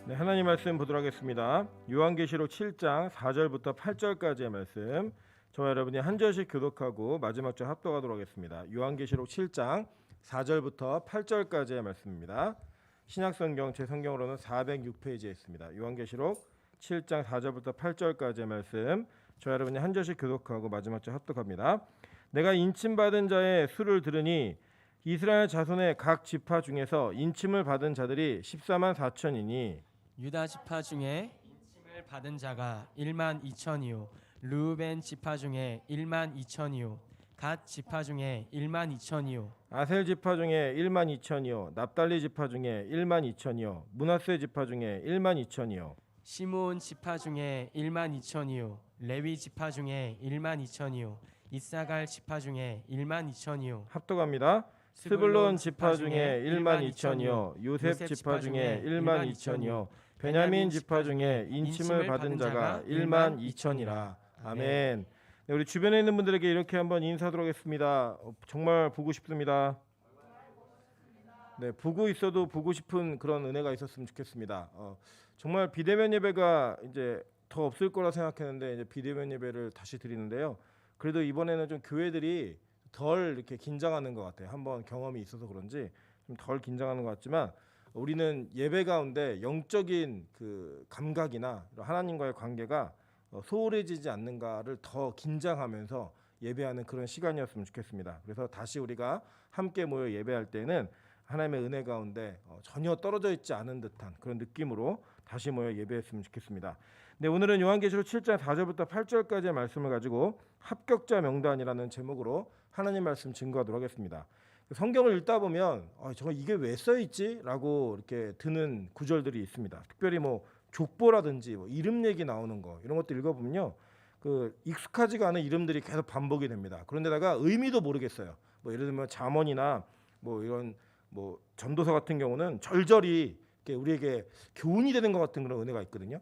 네, 하나님 말씀 보도록 하겠습니다. 요한계시록 7장 4절부터 8절까지의 말씀, 저와 여러분이 한 절씩 교독하고 마지막 절 합독하도록 하겠습니다. 요한계시록 7장 4절부터 8절까지의 말씀입니다. 신약성경 제 성경으로는 406페이지에 있습니다. 요한계시록 7장 4절부터 8절까지의 말씀, 저와 여러분이 한 절씩 교독하고 마지막 절 합독합니다. 내가 인침받은 자의 수를 들으니 이스라엘 자손의 각 지파 중에서 인침을 받은 자들이 14만 4천이니 유다 지파 중에 인침을 받은 자가 1만 2천이요 르우벤 지파 중에 1만 2천이요 갓 지파 중에 1만 2천이요 아셀 지파 중에 1만 2천이요 납달리 지파 중에 1만 2천이요 므낫세 지파 중에 1만 2천이요 시므온 지파 중에 1만 2천이요 레위 지파 중에 1만 2천이요 이사갈 지파 중에 1만 2천이요 합독합니다. 스불론 지파 중에 1만 2천이요 요셉 지파 중에 1만 2천이요 베냐민 지파 중에 인침을 받은 자가 1만 2천이라. 아멘. 네, 우리 주변에 있는 분들에게 이렇게 한번 인사드리도록 하겠습니다. 정말 보고 싶습니다. 네, 보고 있어도 보고 싶은 그런 은혜가 있었으면 좋겠습니다. 정말 비대면 예배가 이제 더 없을 거라 생각했는데 이제 비대면 예배를 다시 드리는데요. 그래도 이번에는 좀 교회들이 덜 이렇게 긴장하는 것 같아요. 한번 경험이 있어서 그런지 좀 덜 긴장하는 것 같지만 우리는 예배 가운데 영적인 그 감각이나 하나님과의 관계가 소홀해지지 않는가를 더 긴장하면서 예배하는 그런 시간이었으면 좋겠습니다. 그래서 다시 우리가 함께 모여 예배할 때는 하나님의 은혜 가운데 전혀 떨어져 있지 않은 듯한 그런 느낌으로 다시 모여 예배했으면 좋겠습니다. 네, 오늘은 요한계시록 7장 4절부터 8절까지의 말씀을 가지고 합격자 명단이라는 제목으로 하나님 말씀 증거하도록 하겠습니다. 성경을 읽다 보면 저거 이게 왜 써있지? 라고 이렇게 드는 구절들이 있습니다. 특별히 뭐 족보라든지 뭐 이름 얘기 나오는 거 이런 것들 읽어보면요, 그 익숙하지가 않은 이름들이 계속 반복이 됩니다. 그런데다가 의미도 모르겠어요. 뭐 예를 들면 잠언이나 뭐 이런 뭐 전도서 같은 경우는 절절히 우리에게 교훈이 되는 것 같은 그런 은혜가 있거든요.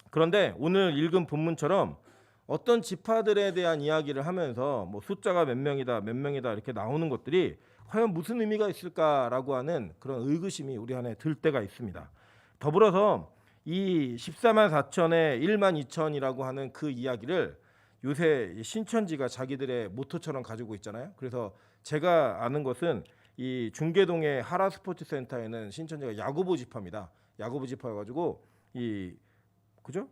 그런데 오늘 읽은 본문처럼 어떤 지파들에 대한 이야기를 하면서 뭐 숫자가 몇 명이다 이렇게 나오는 것들이 과연 무슨 의미가 있을까라고 하는 그런 의구심이 우리 안에 들 때가 있습니다. 더불어서 이 14만 4천에 1만 2천이라고 하는 그 이야기를 요새 신천지가 자기들의 모토처럼 가지고 있잖아요. 그래서 제가 아는 것은 이 중계동의 하라스포츠센터에는 신천지가 야고보 지파입니다. 야고보 지파여가지고 그죠?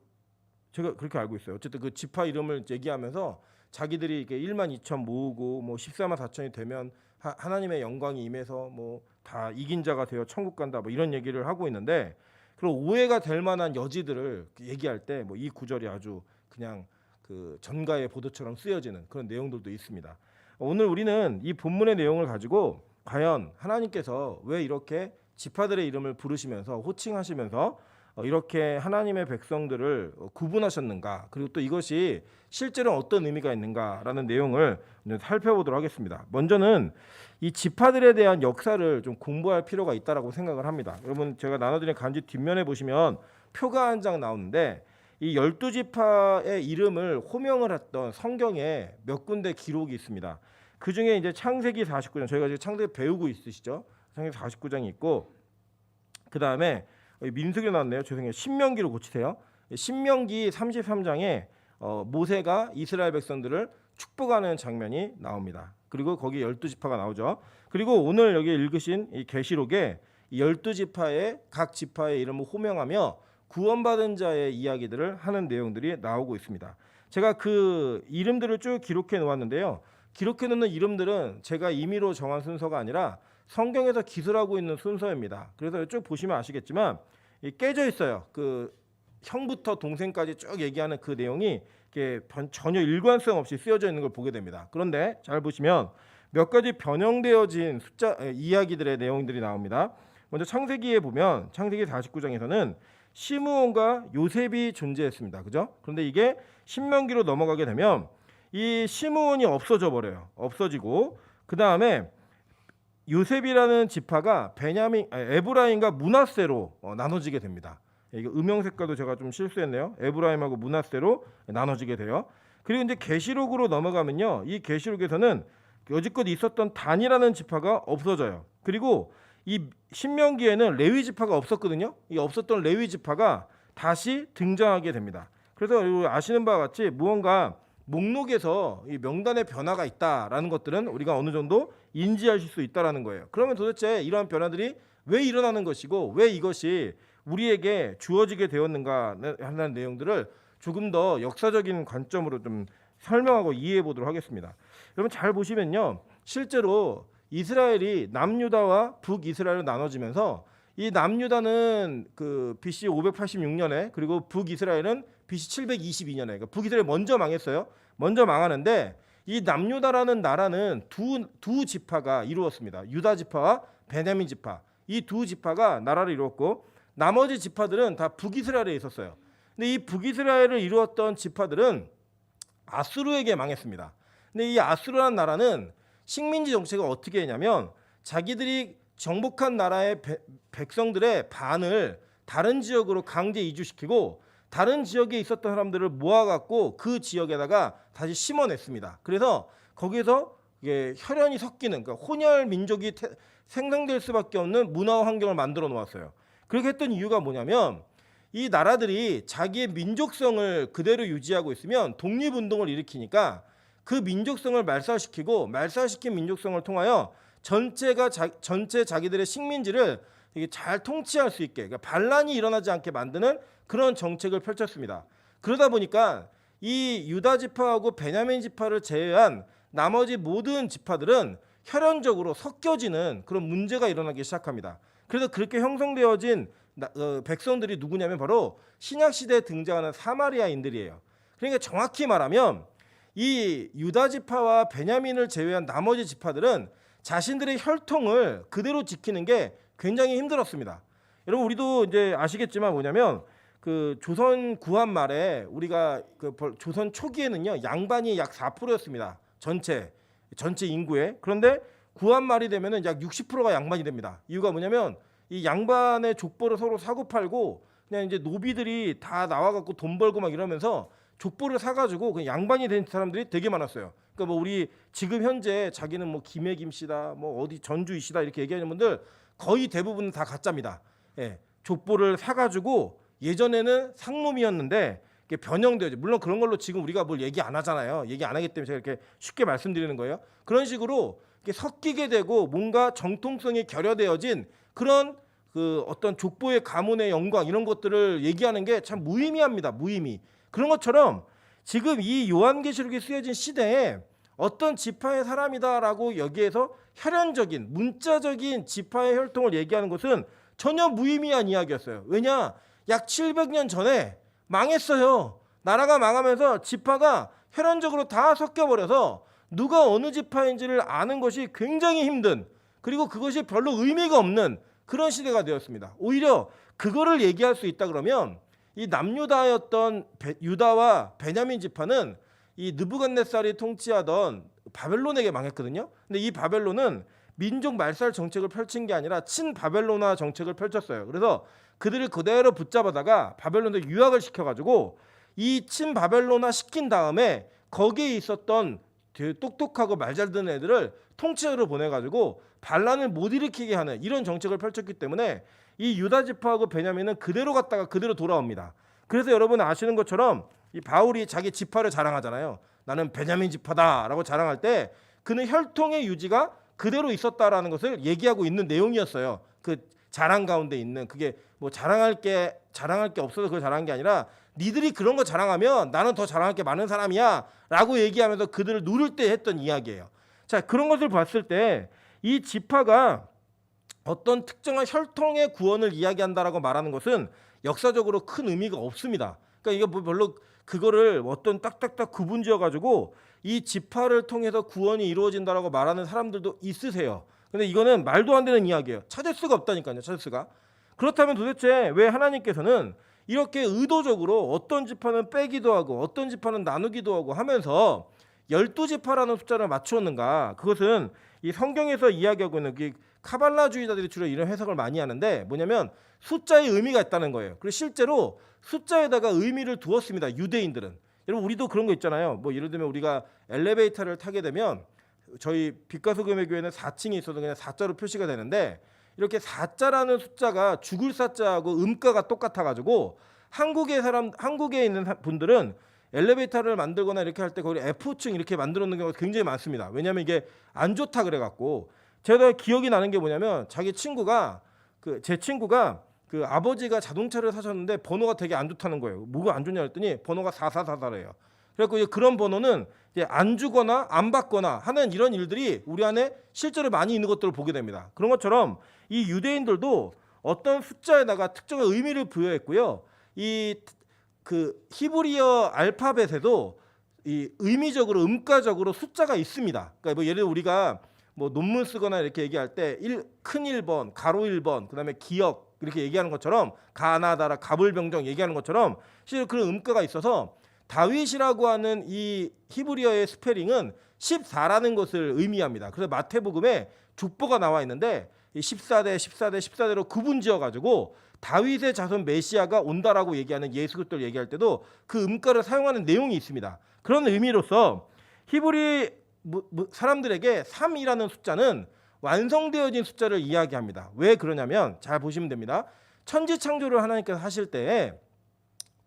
제가 그렇게 알고 있어요. 어쨌든 그 지파 이름을 얘기하면서 자기들이 이렇게 1만 2천 모으고 뭐 14만 4천이 되면 하나님의 영광이 임해서 뭐 다 이긴 자가 되어 천국 간다 뭐 이런 얘기를 하고 있는데, 그런 오해가 될 만한 여지들을 얘기할 때 뭐 이 구절이 아주 그냥 그 전가의 보도처럼 쓰여지는 그런 내용들도 있습니다. 오늘 우리는 이 본문의 내용을 가지고 과연 하나님께서 왜 이렇게 지파들의 이름을 부르시면서 호칭하시면서 이렇게 하나님의 백성들을 구분하셨는가, 그리고 또 이것이 실제로 어떤 의미가 있는가라는 내용을 살펴보도록 하겠습니다. 먼저는 이 지파들에 대한 역사를 좀 공부할 필요가 있다라고 생각을 합니다. 여러분, 제가 나눠드린 간지 뒷면에 보시면 표가 한 장 나오는데 이 12지파의 이름을 호명을 했던 성경에 몇 군데 기록이 있습니다. 그 중에 이제 창세기 49장, 저희가 지금 창세기 배우고 있으시죠? 창세기 49장이 있고, 그 다음에 민수기 나왔네요. 죄송해요. 신명기로 고치세요. 신명기 33장에 모세가 이스라엘 백성들을 축복하는 장면이 나옵니다. 그리고 거기 12지파가 나오죠. 그리고 오늘 여기 읽으신 이 계시록에 이 12지파의 각 지파의 이름을 호명하며 구원받은 자의 이야기들을 하는 내용들이 나오고 있습니다. 제가 그 이름들을 쭉 기록해 놓았는데요. 기록해 놓는 이름들은 제가 임의로 정한 순서가 아니라 성경에서 기술하고 있는 순서입니다. 그래서 쭉 보시면 아시겠지만 깨져 있어요. 그 형부터 동생까지 쭉 얘기하는 그 내용이 전혀 일관성 없이 쓰여져 있는 걸 보게 됩니다. 그런데 잘 보시면 몇 가지 변형되어진 숫자 이야기들의 내용들이 나옵니다. 먼저 창세기에 보면 창세기 49장에서는 시므온과 요셉이 존재했습니다. 그죠? 그런데 이게 신명기로 넘어가게 되면 이 시므온이 없어져 버려요. 없어지고 그 다음에 요셉이라는 지파가 에브라임과 므낫세로 나눠지게 됩니다. 이게 음영 색깔도 제가 좀 실수했네요. 에브라임하고 므낫세로 나눠지게 돼요. 그리고 이제 계시록으로 넘어가면요, 이 계시록에서는 여지껏 있었던 단이라는 지파가 없어져요. 그리고 이 신명기에는 레위 지파가 없었거든요. 이 없었던 레위 지파가 다시 등장하게 됩니다. 그래서 아시는 바와 같이 무언가 목록에서 이 명단의 변화가 있다라는 것들은 우리가 어느 정도 인지하실 수 있다라는 거예요. 그러면 도대체 이러한 변화들이 왜 일어나는 것이고 왜 이것이 우리에게 주어지게 되었는가 하는 내용들을 조금 더 역사적인 관점으로 좀 설명하고 이해해 보도록 하겠습니다. 여러분 잘 보시면요, 실제로 이스라엘이 남유다와 북이스라엘로 나눠지면서 이 남유다는 그 BC 586년에 그리고 북이스라엘은 BC 722년에 그러니까 북이스라엘 먼저 망했어요. 먼저 망하는데 이 남유다라는 나라는 두 지파가 이루었습니다. 유다 지파와 베냐민 지파, 이 두 지파가 나라를 이루었고 나머지 지파들은 다 북이스라엘에 있었어요. 근데 이 북이스라엘을 이루었던 지파들은 아수르에게 망했습니다. 근데 이 아수르라는 나라는 식민지 정책을 어떻게 했냐면 자기들이 정복한 나라의 백성들의 반을 다른 지역으로 강제 이주시키고 다른 지역에 있었던 사람들을 모아갖고 그 지역에다가 다시 심어냈습니다. 그래서 거기서 이게 혈연이 섞이는, 그러니까 혼혈 민족이 생성될 수밖에 없는 문화 환경을 만들어 놓았어요. 그렇게 했던 이유가 뭐냐면 이 나라들이 자기의 민족성을 그대로 유지하고 있으면 독립운동을 일으키니까 그 민족성을 말살시키고 말살시킨 민족성을 통하여 전체 자기들의 식민지를 되게 잘 통치할 수 있게, 그러니까 반란이 일어나지 않게 만드는 그런 정책을 펼쳤습니다. 그러다 보니까 이 유다 지파하고 베냐민 지파를 제외한 나머지 모든 지파들은 혈연적으로 섞여지는 그런 문제가 일어나기 시작합니다. 그래서 그렇게 형성되어진 백성들이 누구냐면 바로 신약 시대에 등장하는 사마리아인들이에요. 그러니까 정확히 말하면 이 유다 지파와 베냐민을 제외한 나머지 지파들은 자신들의 혈통을 그대로 지키는 게 굉장히 힘들었습니다. 여러분 우리도 이제 아시겠지만 뭐냐면 그 조선 구한 말에 우리가 그 조선 초기에는요 양반이 약 4%였습니다. 전체 인구에. 그런데 구한 말이 되면은 약 60%가 양반이 됩니다. 이유가 뭐냐면 이 양반의 족보를 서로 사고 팔고 그냥 이제 노비들이 다 나와갖고 돈 벌고 막 이러면서 족보를 사가지고 그냥 양반이 된 사람들이 되게 많았어요. 그러니까 뭐 우리 지금 현재 자기는 뭐 김해김 씨다, 뭐 어디 전주이 씨다 이렇게 얘기하는 분들 거의 대부분 다 가짜입니다. 예, 족보를 사가지고 예전에는 상놈이었는데 변형되어져. 물론 그런 걸로 지금 우리가 뭘 얘기 안 하잖아요. 얘기 안 하기 때문에 제가 이렇게 쉽게 말씀드리는 거예요. 그런 식으로 이렇게 섞이게 되고 뭔가 정통성이 결여되어진 그런 그 어떤 족보의 가문의 영광 이런 것들을 얘기하는 게 참 무의미합니다. 무의미. 그런 것처럼 지금 이 요한계시록이 쓰여진 시대에 어떤 지파의 사람이다라고 여기에서 혈연적인 문자적인 지파의 혈통을 얘기하는 것은 전혀 무의미한 이야기였어요. 왜냐? 약 700년 전에 망했어요. 나라가 망하면서 지파가 혈연적으로 다 섞여버려서 누가 어느 지파인지를 아는 것이 굉장히 힘든, 그리고 그것이 별로 의미가 없는 그런 시대가 되었습니다. 오히려 그거를 얘기할 수 있다 그러면 이 남유다였던 유다와 베냐민 지파는 이 느부갓네살이 통치하던 바벨론에게 망했거든요. 근데 이 바벨론은 민족 말살 정책을 펼친 게 아니라 친바벨로나 정책을 펼쳤어요. 그래서 그들을 그대로 붙잡아다가 바벨론에 유학을 시켜가지고 이 친바벨로나 시킨 다음에 거기에 있었던 되게 똑똑하고 말 잘 듣는 애들을 통치자로 보내가지고 반란을 못 일으키게 하는 이런 정책을 펼쳤기 때문에 이 유다 지파하고 베냐민은 그대로 갔다가 그대로 돌아옵니다. 그래서 여러분 아시는 것처럼 이 바울이 자기 지파를 자랑하잖아요. 나는 베냐민 지파다라고 자랑할 때 그는 혈통의 유지가 그대로 있었다라는 것을 얘기하고 있는 내용이었어요. 그 자랑 가운데 있는 그게 뭐 자랑할 게 없어서 그걸 자랑한 게 아니라 니들이 그런 거 자랑하면 나는 더 자랑할 게 많은 사람이야라고 얘기하면서 그들을 누를 때 했던 이야기예요. 자, 그런 것을 봤을 때 이 지파가 어떤 특정한 혈통의 구원을 이야기한다라고 말하는 것은 역사적으로 큰 의미가 없습니다. 그러니까 이게 뭐 별로 그거를 어떤 딱딱딱 구분지어 가지고 이 지파를 통해서 구원이 이루어진다라고 말하는 사람들도 있으세요. 근데 이거는 말도 안 되는 이야기예요. 찾을 수가 없다니까요. 찾을 수가. 그렇다면 도대체 왜 하나님께서는 이렇게 의도적으로 어떤 지파는 빼기도 하고 어떤 지파는 나누기도 하고 하면서 12지파라는 숫자를 맞추었는가? 그것은 이 성경에서 이야기하고 있는 그 카발라주의자들이 주로 이런 해석을 많이 하는데 뭐냐면 숫자의 의미가 있다는 거예요. 그리고 실제로 숫자에다가 의미를 두었습니다. 유대인들은. 여러분 우리도 그런 거 있잖아요. 뭐 예를 들면 우리가 엘리베이터를 타게 되면 저희 빛과 소금의 교회는 4층이 있어서 그냥 4자로 표시가 되는데 이렇게 4자라는 숫자가 죽을 사자하고 음가가 똑같아가지고 한국에 있는 분들은 엘리베이터를 만들거나 이렇게 할 때 거기 F층 이렇게 만들어 놓는 경우가 굉장히 많습니다. 왜냐하면 이게 안 좋다 그래갖고. 제가 기억이 나는 게 뭐냐면 제 친구가 그 아버지가 자동차를 사셨는데 번호가 되게 안 좋다는 거예요. 뭐가 안 좋냐 했더니 번호가 4444래요. 그래서 그런 번호는 이제 안 주거나 안 받거나 하는 이런 일들이 우리 안에 실제로 많이 있는 것들을 보게 됩니다. 그런 것처럼 이 유대인들도 어떤 숫자에다가 특정한 의미를 부여했고요. 이 그 히브리어 알파벳에도 이 의미적으로 음가적으로 숫자가 있습니다. 그러니까 뭐 예를 들어 우리가 뭐 논문 쓰거나 이렇게 얘기할 때 큰 1번, 가로 1번, 그다음에 기억 이렇게 얘기하는 것처럼 가나다라, 가불병정 얘기하는 것처럼 실제 그런 음가가 있어서 다윗이라고 하는 이 히브리어의 스페링은 14라는 것을 의미합니다. 그래서 마태복음에 족보가 나와 있는데 14대, 14대, 14대로 구분지어 가지고 다윗의 자손 메시아가 온다라고 얘기하는 예수 그리스도를 얘기할 때도 그 음가를 사용하는 내용이 있습니다. 그런 의미로서 히브리 사람들에게 3이라는 숫자는 완성되어진 숫자를 이야기합니다. 왜 그러냐면 잘 보시면 됩니다. 천지 창조를 하나님께서 하실 때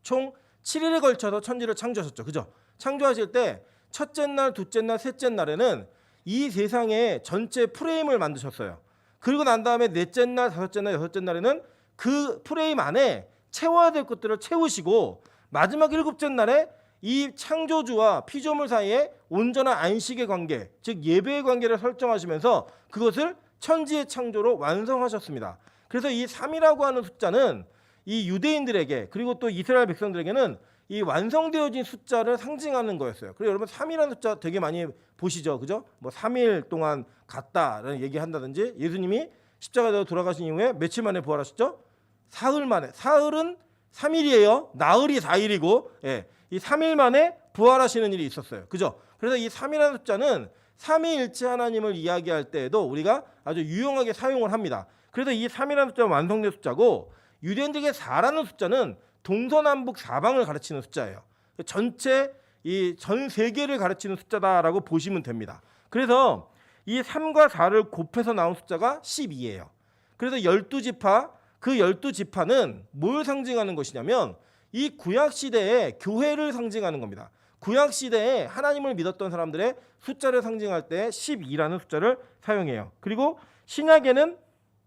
총 7일에 걸쳐서 천지를 창조하셨죠. 그죠? 창조하실 때 첫째 날, 둘째 날, 셋째 날에는 이 세상의 전체 프레임을 만드셨어요. 그리고 난 다음에 넷째 날, 다섯째 날, 여섯째 날에는 그 프레임 안에 채워야 될 것들을 채우시고 마지막 일곱째 날에 이 창조주와 피조물 사이에 온전한 안식의 관계, 즉 예배의 관계를 설정하시면서 그것을 천지의 창조로 완성하셨습니다. 그래서 이 3이라고 하는 숫자는 이 유대인들에게 그리고 또 이스라엘 백성들에게는 이 완성되어진 숫자를 상징하는 거였어요. 그리고 여러분 3이라는 숫자 되게 많이 보시죠, 그죠? 뭐 3일 동안 갔다라는 얘기한다든지 예수님이 십자가에서 돌아가신 이후에 며칠 만에 부활하셨죠? 사흘 만에. 사흘은 3일이에요. 나흘이 4일이고, 예, 이 3일 만에 부활하시는 일이 있었어요. 그죠? 그래서 이 3이라는 숫자는 삼위일체 하나님을 이야기할 때에도 우리가 아주 유용하게 사용을 합니다. 그래서 이 3이라는 숫자는 완성된 숫자고 유대인들에게 4라는 숫자는 동서남북 사방을 가르치는 숫자예요. 전체 이 전 세계를 가르치는 숫자다라고 보시면 됩니다. 그래서 이 3과 4를 곱해서 나온 숫자가 12예요. 그래서 12지파, 그 12지파는 뭘 상징하는 것이냐면 이 구약 시대의 교회를 상징하는 겁니다. 구약 시대에 하나님을 믿었던 사람들의 숫자를 상징할 때 12라는 숫자를 사용해요. 그리고 신약에는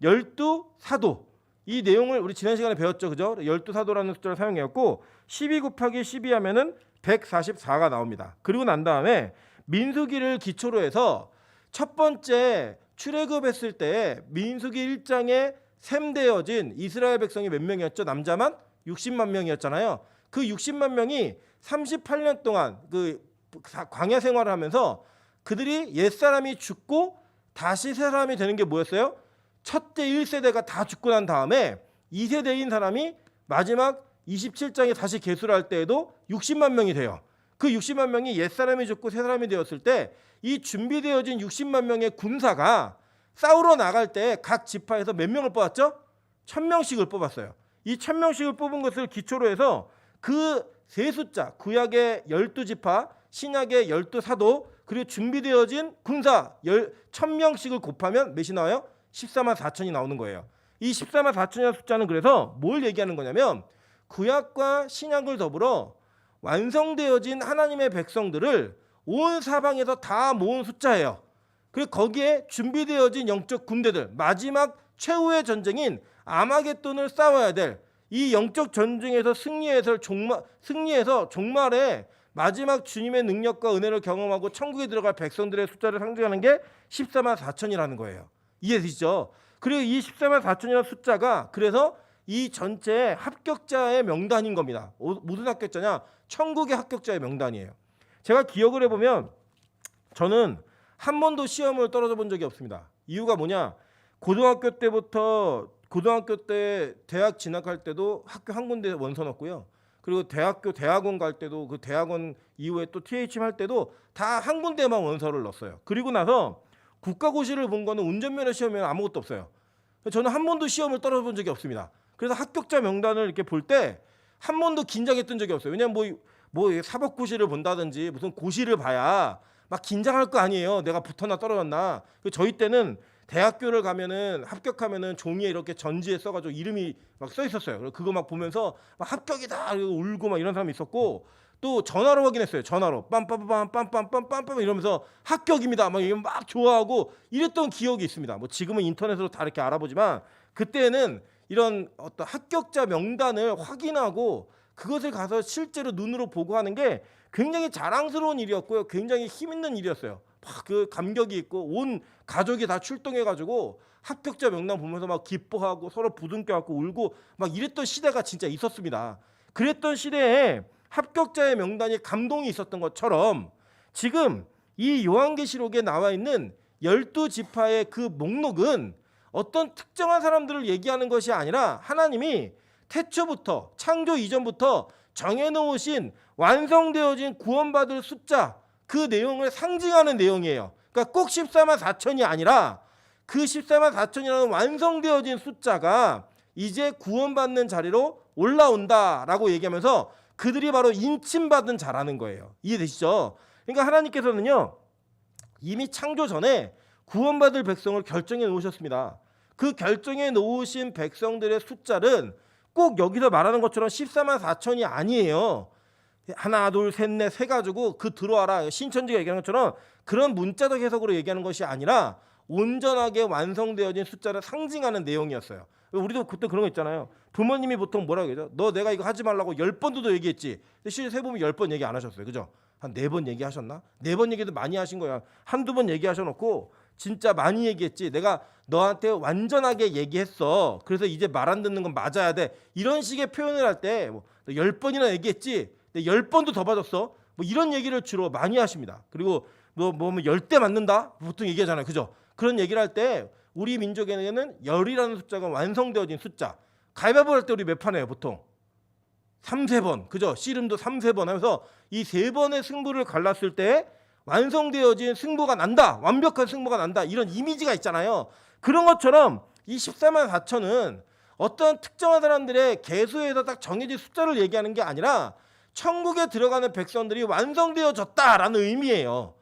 12사도, 이 내용을 우리 지난 시간에 배웠죠, 그죠? 12사도라는 숫자를 사용해왔고 12 곱하기 12 하면은 144가 나옵니다. 그리고 난 다음에 민수기를 기초로 해서 첫 번째 출애굽했을 때 민수기 1장에 셈되어진 이스라엘 백성이 몇 명이었죠? 남자만 60만 명이었잖아요. 그 60만 명이 38년 동안 그 광야 생활을 하면서 그들이 옛사람이 죽고 다시 새 사람이 되는 게 뭐였어요? 첫째 1세대가 다 죽고 난 다음에 2세대인 사람이 마지막 27장에 다시 계수를 할 때에도 60만 명이 돼요. 그 60만 명이 옛사람이 죽고 새 사람이 되었을 때 이 준비되어진 60만 명의 군사가 싸우러 나갈 때 각 지파에서 몇 명을 뽑았죠? 1000명씩을 뽑았어요. 이 1000명씩을 뽑은 것을 기초로 해서 그 세 숫자, 구약의 12지파, 신약의 12사도, 그리고 준비되어진 군사 1000명씩을 곱하면 몇이 나와요? 14만 4천이 나오는 거예요. 이 14만 4천이라는 숫자는 그래서 뭘 얘기하는 거냐면 구약과 신약을 더불어 완성되어진 하나님의 백성들을 온 사방에서 다 모은 숫자예요. 그리고 거기에 준비되어진 영적 군대들, 마지막 최후의 전쟁인 아마겟돈을 싸워야 될 이 영적 전쟁에서 승리해서 종말에 마지막 주님의 능력과 은혜를 경험하고 천국에 들어갈 백성들의 숫자를 상징하는 게 14만 4천이라는 거예요. 이해되시죠? 그리고 이 14만 4천이라는 숫자가 그래서 이 전체 합격자의 명단인 겁니다. 무슨 합격자냐? 천국의 합격자의 명단이에요. 제가 기억을 해보면 저는 한 번도 시험을 떨어져 본 적이 없습니다. 이유가 뭐냐? 고등학교 때 대학 진학할 때도 학교 한 군데 원서 넣었고요. 그리고 대학원 갈 때도 그 대학원 이후에 또 THM 할 때도 다 한 군데만 원서를 넣었어요. 그리고 나서 국가고시를 본 거는 운전면허 시험에는 아무것도 없어요. 저는 한 번도 시험을 떨어져 본 적이 없습니다. 그래서 합격자 명단을 이렇게 볼 때 한 번도 긴장했던 적이 없어요. 왜냐면 뭐 사법고시를 본다든지 무슨 고시를 봐야 막 긴장할 거 아니에요. 내가 붙었나 떨어졌나. 저희 때는 대학교를 가면은 합격하면은 종이에 이렇게 전지에 써가지고 이름이 막 써 있었어요. 그래서 그거 막 보면서 막 합격이다 이러고 울고 막 이런 사람이 있었고, 또 전화로 확인했어요. 전화로 빰빰빰 빰빰빰빰빰 이러면서 합격입니다 막 이러면 막 좋아하고 이랬던 기억이 있습니다. 뭐 지금은 인터넷으로 다 이렇게 알아보지만 그때는 이런 어떤 합격자 명단을 확인하고 그것을 가서 실제로 눈으로 보고 하는 게 굉장히 자랑스러운 일이었고요. 굉장히 힘 있는 일이었어요. 막 그 감격이 있고 온 가족이 다 출동해가지고 합격자 명단 보면서 막 기뻐하고 서로 부둥켜갖고 울고 막 이랬던 시대가 진짜 있었습니다. 그랬던 시대에 합격자의 명단이 감동이 있었던 것처럼 지금 이 요한계시록에 나와 있는 12지파의 그 목록은 어떤 특정한 사람들을 얘기하는 것이 아니라 하나님이 태초부터 창조 이전부터 정해놓으신 완성되어진 구원받을 숫자, 그 내용을 상징하는 내용이에요. 그러니까 꼭 14만 4천이 아니라 그 14만 4천이라는 완성되어진 숫자가 이제 구원받는 자리로 올라온다라고 얘기하면서 그들이 바로 인침받은 자라는 거예요. 이해되시죠? 그러니까 하나님께서는요, 이미 창조 전에 구원받을 백성을 결정해 놓으셨습니다. 그 결정해 놓으신 백성들의 숫자는 꼭 여기서 말하는 것처럼 14만 4천이 아니에요. 하나 둘 셋 넷 세 가지고 그 들어와라 신천지가 얘기하는 것처럼 그런 문자적 해석으로 얘기하는 것이 아니라 온전하게 완성되어진 숫자를 상징하는 내용이었어요. 우리도 그때 그런 거 있잖아요. 부모님이 보통 뭐라고 얘기하죠? 너 내가 이거 하지 말라고 10번도 더 얘기했지. 근데 실제 세보면 10번 얘기 안 하셨어요. 그죠? 한 4번 얘기하셨나? 4번 얘기도 많이 하신 거야. 한두 번 얘기하셔놓고 진짜 많이 얘기했지. 내가 너한테 완전하게 얘기했어. 그래서 이제 말 안 듣는 건 맞아야 돼. 이런 식의 표현을 할 때 뭐 10번이나 얘기했지. 10번도 더 받았어. 뭐 이런 얘기를 주로 많이 하십니다. 그리고 뭐 10대 맞는다? 보통 얘기하잖아요. 그죠? 그런 얘기를 할 때 우리 민족에는 열이라는 숫자가 완성되어진 숫자. 가위바위보 할 때 우리 몇 판 해요? 보통 3-4번. 그죠? 씨름도 3-4번 하면서 이 3번의 승부를 갈랐을 때 완성되어진 승부가 난다. 완벽한 승부가 난다. 이런 이미지가 있잖아요. 그런 것처럼 이 14만 4천은 어떤 특정한 사람들의 개수에서 딱 정해진 숫자를 얘기하는 게 아니라 천국에 들어가는 백성들이 완성되어졌다라는 의미예요.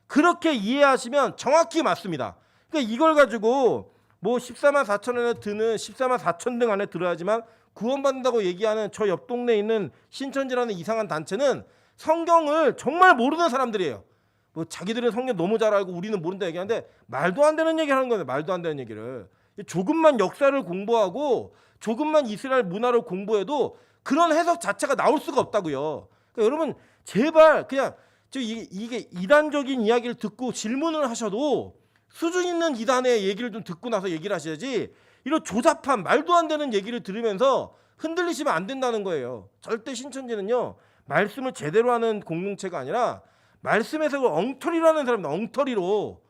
그렇게 이해하시면 정확히 맞습니다. 그러니까 이걸 가지고 뭐 14만 4천에 드는 14만 4천 등 안에 들어야지만 구원받는다고 얘기하는 저 옆 동네에 있는 신천지라는 이상한 단체는 성경을 정말 모르는 사람들이에요. 뭐 자기들은 성경 너무 잘 알고 우리는 모른다 얘기하는데 말도 안 되는 얘기를 하는 거예요. 말도 안 되는 얘기를. 조금만 역사를 공부하고 조금만 이스라엘 문화를 공부해도 그런 해석 자체가 나올 수가 없다고요. 그러니까 여러분 제발 그냥 이게 이단적인 이야기를 듣고 질문을 하셔도 수준 있는 이단의 얘기를 좀 듣고 나서 얘기를 하셔야지 이런 조잡한 말도 안 되는 얘기를 들으면서 흔들리시면 안 된다는 거예요. 절대 신천지는요 말씀을 제대로 하는 공동체가 아니라 말씀에서 엉터리로 하는 사람들, 엉터리로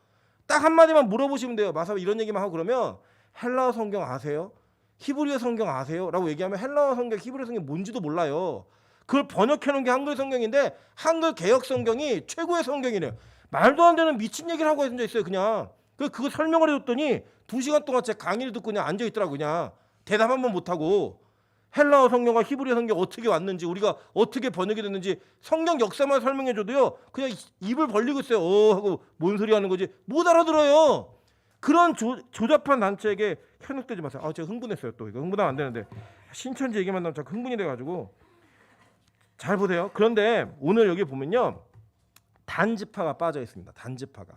딱 한마디만 물어보시면 돼요. 마사 이런 얘기만 하고 그러면 헬라어 성경 아세요? 히브리어 성경 아세요? 라고 얘기하면 헬라어 성경, 히브리어 성경 뭔지도 몰라요. 그걸 번역해놓은 게 한글 성경인데 한글 개역 성경이 최고의 성경이래요. 말도 안 되는 미친 얘기를 하고 앉아 있어요. 그냥 그거 설명을 해줬더니 2시간 동안 제 강의를 듣고 그냥 앉아있더라고. 그냥 대답 한 번 못하고 헬라어 성경과 히브리어 성경 어떻게 왔는지 우리가 어떻게 번역이 됐는지 성경 역사만 설명해줘도요 그냥 입을 벌리고 있어요. 하고 뭔 소리 하는 거지 못 알아들어요. 그런 조잡한 단체에게 현혹되지 마세요. 제가 흥분했어요. 또 이거 흥분하면 안 되는데 신천지 얘기만 나면 자꾸 흥분이 돼가지고. 잘 보세요. 그런데 오늘 여기 보면요 단지파가 빠져 있습니다. 단지파가.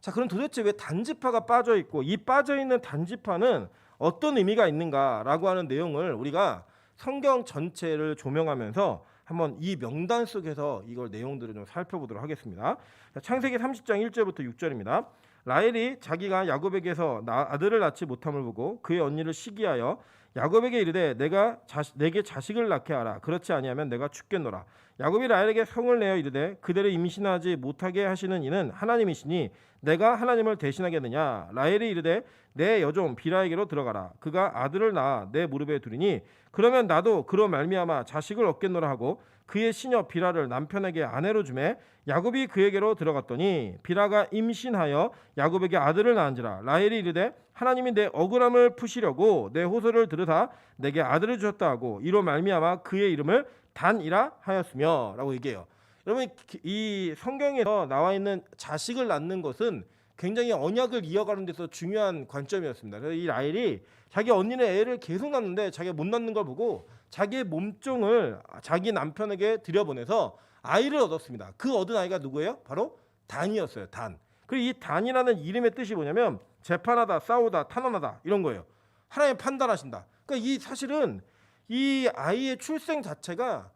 자, 그럼 도대체 왜 단지파가 빠져 있고 이 빠져 있는 단지파는 어떤 의미가 있는가라고 하는 내용을 우리가 성경 전체를 조명하면서 한번 이 명단 속에서 이걸 내용들을 좀 살펴보도록 하겠습니다. 자, 창세기 30장 1절부터 6절입니다. 라헬이 자기가 야곱에게서 아들을 낳지 못함을 보고 그의 언니를 시기하여 야곱에게 이르되 내게 자식을 낳게 하라. 그렇지 아니하면 내가 죽겠노라. 야곱이 라헬에게 성을 내어 이르되 그대를 임신하지 못하게 하시는 이는 하나님이시니 내가 하나님을 대신하겠느냐. 라헬이 이르되 내 여종 비라에게로 들어가라. 그가 아들을 낳아 내 무릎에 두리니 그러면 나도 그로 말미암아 자식을 얻겠노라 하고 그의 시녀 비라를 남편에게 아내로 주매 야곱이 그에게로 들어갔더니 비라가 임신하여 야곱에게 아들을 낳은지라. 라헬이 이르되 하나님이 내 억울함을 푸시려고 내 호소를 들으사 내게 아들을 주셨다 하고 이로 말미암아 그의 이름을 단이라 하였으며 라고 얘기해요. 여러분 이 성경에서 나와 있는 자식을 낳는 것은 굉장히 언약을 이어가는 데서 중요한 관점이었습니다. 그래서 이 라헬이 자기 언니는 애를 계속 낳는데 자기가 못 낳는 걸 보고 자기의 몸종을 자기 남편에게 들여보내서 아이를 얻었습니다. 그 얻은 아이가 누구예요? 바로 단이었어요. 단. 그리고 이 단이라는 이름의 뜻이 뭐냐면 재판하다, 싸우다, 탄원하다 이런 거예요. 하나님 판단하신다. 그러니까 이 사실은 이 아이의 출생 자체가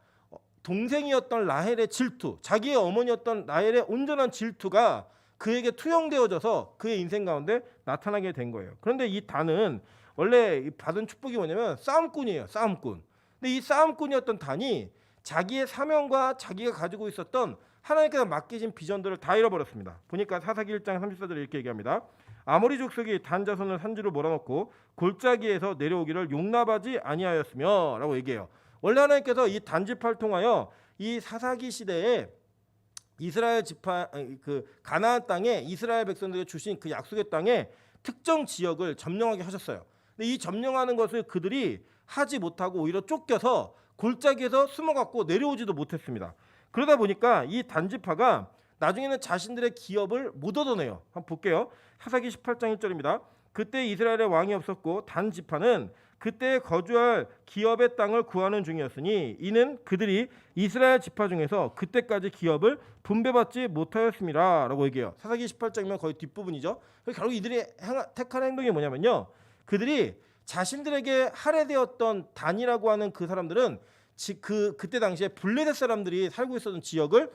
동생이었던 라헬의 질투, 자기의 어머니였던 라헬의 온전한 질투가 그에게 투영되어져서 그의 인생 가운데 나타나게 된 거예요. 그런데 이 단은 원래 받은 축복이 뭐냐면 싸움꾼이에요. 싸움꾼. 근데 이 싸움꾼이었던 단이 자기의 사명과 자기가 가지고 있었던 하나님께서 맡기신 비전들을 다 잃어버렸습니다. 보니까 사사기 1장 34절에 이렇게 얘기합니다. 아모리 족속이 단 자손을 산지로 몰아넣고 골짜기에서 내려오기를 용납하지 아니하였으며 라고 얘기해요. 원래 하나님께서 이 단지파를 통하여 이 사사기 시대에 이스라엘 지파 그 가나안 땅에 이스라엘 백성들에게 주신 그 약속의 땅에 특정 지역을 점령하게 하셨어요. 근데 이 점령하는 것을 그들이 하지 못하고 오히려 쫓겨서 골짜기에서 숨어갖고 내려오지도 못했습니다. 그러다 보니까 이 단지파가 나중에는 자신들의 기업을 못 얻어내요. 한번 볼게요. 사사기 18장 1절입니다. 그때 이스라엘의 왕이 없었고 단지파는 그때 거주할 기업의 땅을 구하는 중이었으니 이는 그들이 이스라엘 지파 중에서 그때까지 기업을 분배받지 못하였습니다 라고 얘기해요. 사사기 18장이면 거의 뒷부분이죠. 결국 이들이 택한 행동이 뭐냐면요, 그들이 자신들에게 할애되었던 단이라고 하는 그 사람들은 그때 당시에 블레셋 사람들이 살고 있었던 지역을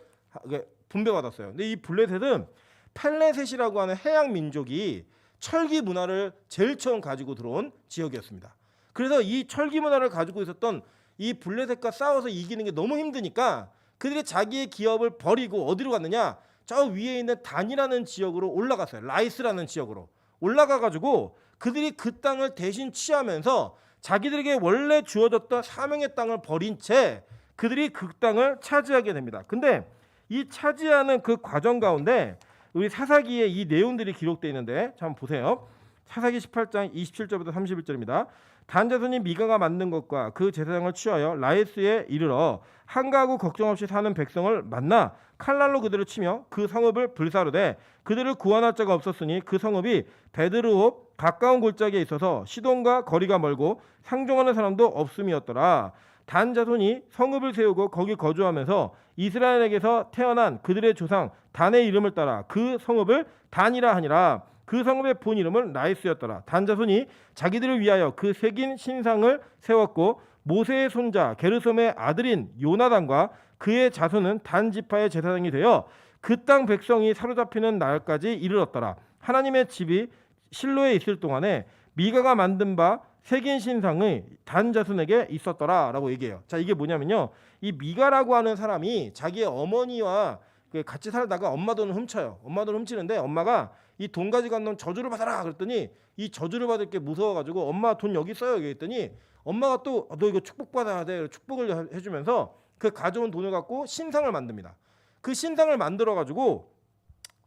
분배받았어요. 근데 이 블레셋은 펠레셋이라고 하는 해양 민족이 철기 문화를 제일 처음 가지고 들어온 지역이었습니다. 그래서 이 철기 문화를 가지고 있었던 이 블레셋과 싸워서 이기는 게 너무 힘드니까 그들이 자기의 기업을 버리고 어디로 갔느냐, 저 위에 있는 단이라는 지역으로 올라갔어요. 라이스라는 지역으로 올라가가지고 그들이 그 땅을 대신 취하면서 자기들에게 원래 주어졌던 사명의 땅을 버린 채 그들이 그 땅을 차지하게 됩니다. 근데 이 차지하는 그 과정 가운데 우리 사사기에 이 내용들이 기록되어 있는데 자, 한번 보세요. 사사기 18장 27절부터 31절입니다. 단 자손이 미가가 만든 것과 그 제사장을 취하여 라이스에 이르러 한가하고 걱정 없이 사는 백성을 만나 칼날로 그들을 치며 그 성읍을 불사르되 그들을 구원할 자가 없었으니 그 성읍이 베드르홉 가까운 골짜기에 있어서 시돈과 거리가 멀고 상종하는 사람도 없음이었더라. 단 자손이 성읍을 세우고 거기 거주하면서 이스라엘에게서 태어난 그들의 조상 단의 이름을 따라 그 성읍을 단이라 하니라. 그 성읍의 본 이름은 라이스였더라. 단 자손이 자기들을 위하여 그 새긴 신상을 세웠고 모세의 손자 게르솜의 아들인 요나단과 그의 자손은 단 지파의 제사장이 되어 그 땅 백성이 사로잡히는 날까지 이르렀더라. 하나님의 집이 실로에 있을 동안에 미가가 만든 바 새긴 신상의 단 자손에게 있었더라라고 얘기해요. 자, 이게 뭐냐면요, 이 미가라고 하는 사람이 자기의 어머니와 같이 살다가 엄마 돈을 훔쳐요. 엄마 돈을 훔치는데 엄마가 이 돈 가져간 놈 저주를 받아라 그랬더니 이 저주를 받을 게 무서워가지고 엄마 돈 여기 써요 그랬더니 엄마가 또 너 이거 축복받아야 돼 축복을 해주면서 그 가져온 돈을 갖고 신상을 만듭니다. 그 신상을 만들어가지고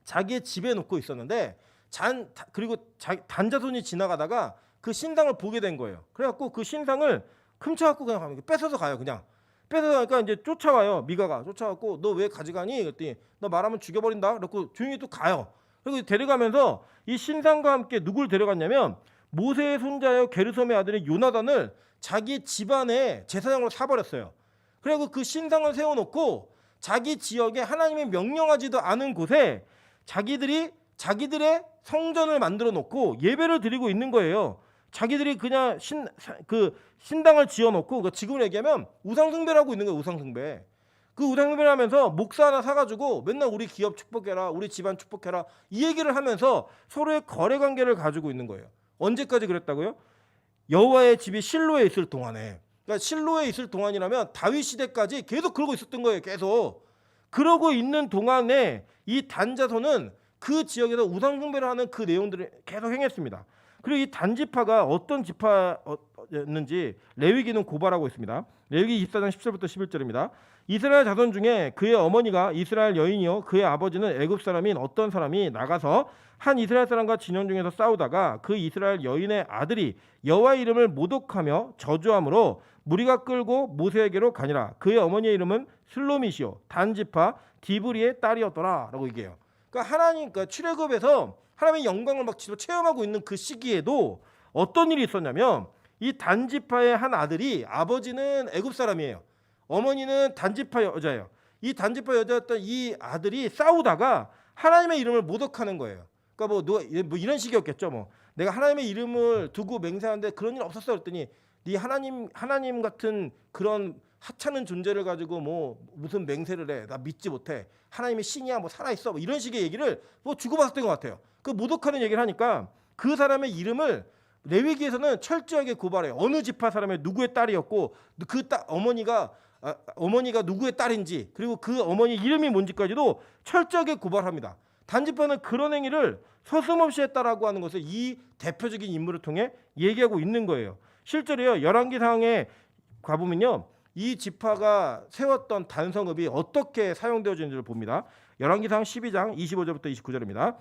자기의 집에 놓고 있었는데 그리고 단자손이 지나가다가 그 신상을 보게 된 거예요. 그래갖고 그 신상을 훔쳐갖고 그냥 뺏어서 가요. 그냥 뺏어서 가니까 이제 쫓아와요. 미가가 쫓아갖고 너 왜 가져가니? 그랬더니 너 말하면 죽여버린다. 그래갖고 조용히 또 가요. 그리고 데려가면서 이 신상과 함께 누굴 데려갔냐면 모세의 손자여 게르솜의 아들인 요나단을 자기 집안에 제사장으로 사버렸어요. 그리고 그 신상을 세워놓고 자기 지역에 하나님이 명령하지도 않은 곳에 자기들의 성전을 만들어 놓고 예배를 드리고 있는 거예요. 자기들이 그냥 신당을 지어놓고, 그러니까 지금으로 얘기하면 우상숭배를 하고 있는 거예요. 우상숭배. 그 우상숭배를 하면서 목사 하나 사가지고 맨날 우리 기업 축복해라, 우리 집안 축복해라 이 얘기를 하면서 서로의 거래관계를 가지고 있는 거예요. 언제까지 그랬다고요? 여호와의 집이 실로에 있을 동안에. 그러니까 실로에 있을 동안이라면 다윗 시대까지 계속 그러고 있었던 거예요. 계속 그러고 있는 동안에 이 단자손은 그 지역에서 우상숭배를 하는 그 내용들을 계속 행했습니다. 그리고 이 단지파가 어떤 지파였는지 레위기는 고발하고 있습니다. 레위기 24장 10절부터 11절입니다. 이스라엘 자손 중에 그의 어머니가 이스라엘 여인이요 그의 아버지는 애굽 사람인 어떤 사람이 나가서 한 이스라엘 사람과 진영 중에서 싸우다가 그 이스라엘 여인의 아들이 여호와의 이름을 모독하며 저주함으로 무리가 끌고 모세에게로 가니라. 그의 어머니의 이름은 슬로미시요 단지파 디브리의 딸이었더라 라고 얘기해요. 그러니까 하나님, 그러니까 출애굽에서 하나님의 영광을 막 체험하고 있는 그 시기에도 어떤 일이 있었냐면 이 단지파의 한 아들이 아버지는 애굽 사람이에요. 어머니는 단지파 여자예요. 이 단지파 여자였던 이 아들이 싸우다가 하나님의 이름을 모독하는 거예요. 그러니까 뭐 이런 식이었겠죠. 뭐 내가 하나님의 이름을 두고 맹세하는데 그런 일 없었어 그랬더니 네 하나님 같은 그런 하찮은 존재를 가지고 뭐 무슨 맹세를 해? 나 믿지 못해. 하나님의 신이야 뭐 살아 있어. 뭐 이런 식의 얘기를 뭐 주고받았던 것 같아요. 그 모독하는 얘기를 하니까 그 사람의 이름을 레위기에서는 철저하게 고발해요. 어느 지파 사람의 누구의 딸이었고 그 어머니가 누구의 딸인지 그리고 그 어머니 이름이 뭔지까지도 철저하게 고발합니다. 단지파는 그런 행위를 서슴없이 했다라고 하는 것을 이 대표적인 인물을 통해 얘기하고 있는 거예요. 실제로요. 열왕기상에 가보면요. 이 지파가 세웠던 단성읍이 어떻게 사용되어지는지를 봅니다. 열왕기상 12장 25절부터 29절입니다.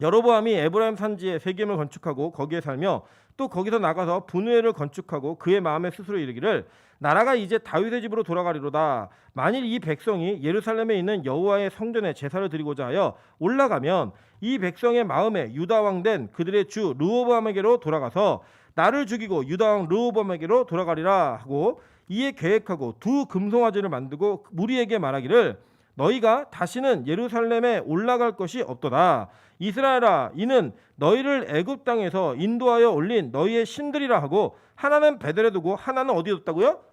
여로보암이 에브라임 산지에 세겜을 건축하고 거기에 살며 또 거기서 나가서 분우엘을 건축하고 그의 마음에 스스로 이르기를 나라가 이제 다윗의 집으로 돌아가리로다. 만일 이 백성이 예루살렘에 있는 여호와의 성전에 제사를 드리고자 하여 올라가면 이 백성의 마음에 유다 왕 된 그들의 주 르호보암에게로 돌아가서 나를 죽이고 유다 왕 르호보암에게로 돌아가리라 하고 이에 계획하고 두 금송아지를 만들고 무리에게 말하기를 너희가 다시는 예루살렘에 올라갈 것이 없도다. 이스라엘아 이는 너희를 애굽 땅에서 인도하여 올린 너희의 신들이라 하고 하나는 베델에 두고 하나는 어디에 뒀다고요?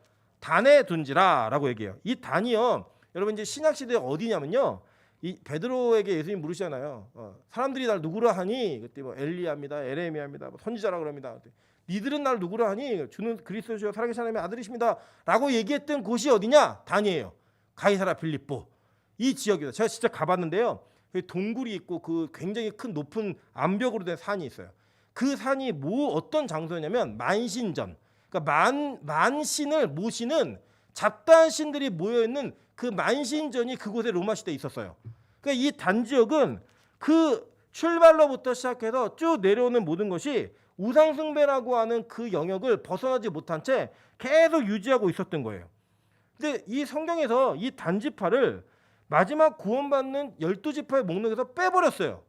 단에 둔지라 라고 얘기해요. 이 단이요. 여러분 이제 신약 시대에 어디냐면요. 이 베드로에게 예수님 물으시잖아요. 사람들이 날 누구라 하니? 그때 뭐 엘리야입니다. 에레미야입니다. 뭐 선지자라 그럽니다. 니들은 날 누구라 하니? 주는 그리스도시요 살아계신 하나님의 아들이십니다. 라고 얘기했던 곳이 어디냐? 단이에요. 가이사라 빌립보. 이 지역이다. 제가 진짜 가봤는데요. 동굴이 있고 그 굉장히 큰 높은 암벽으로 된 산이 있어요. 그 산이 어떤 장소냐면 만신전. 그러니까 만신을 모시는 잡다한 신들이 모여 있는 그 만신전이 그곳에 로마 시대에 있었어요. 그러니까 이 단지역은 그 출발로부터 시작해서 쭉 내려오는 모든 것이 우상숭배라고 하는 그 영역을 벗어나지 못한 채 계속 유지하고 있었던 거예요. 근데 이 성경에서 이 단지파를 마지막 구원받는 12지파의 목록에서 빼버렸어요.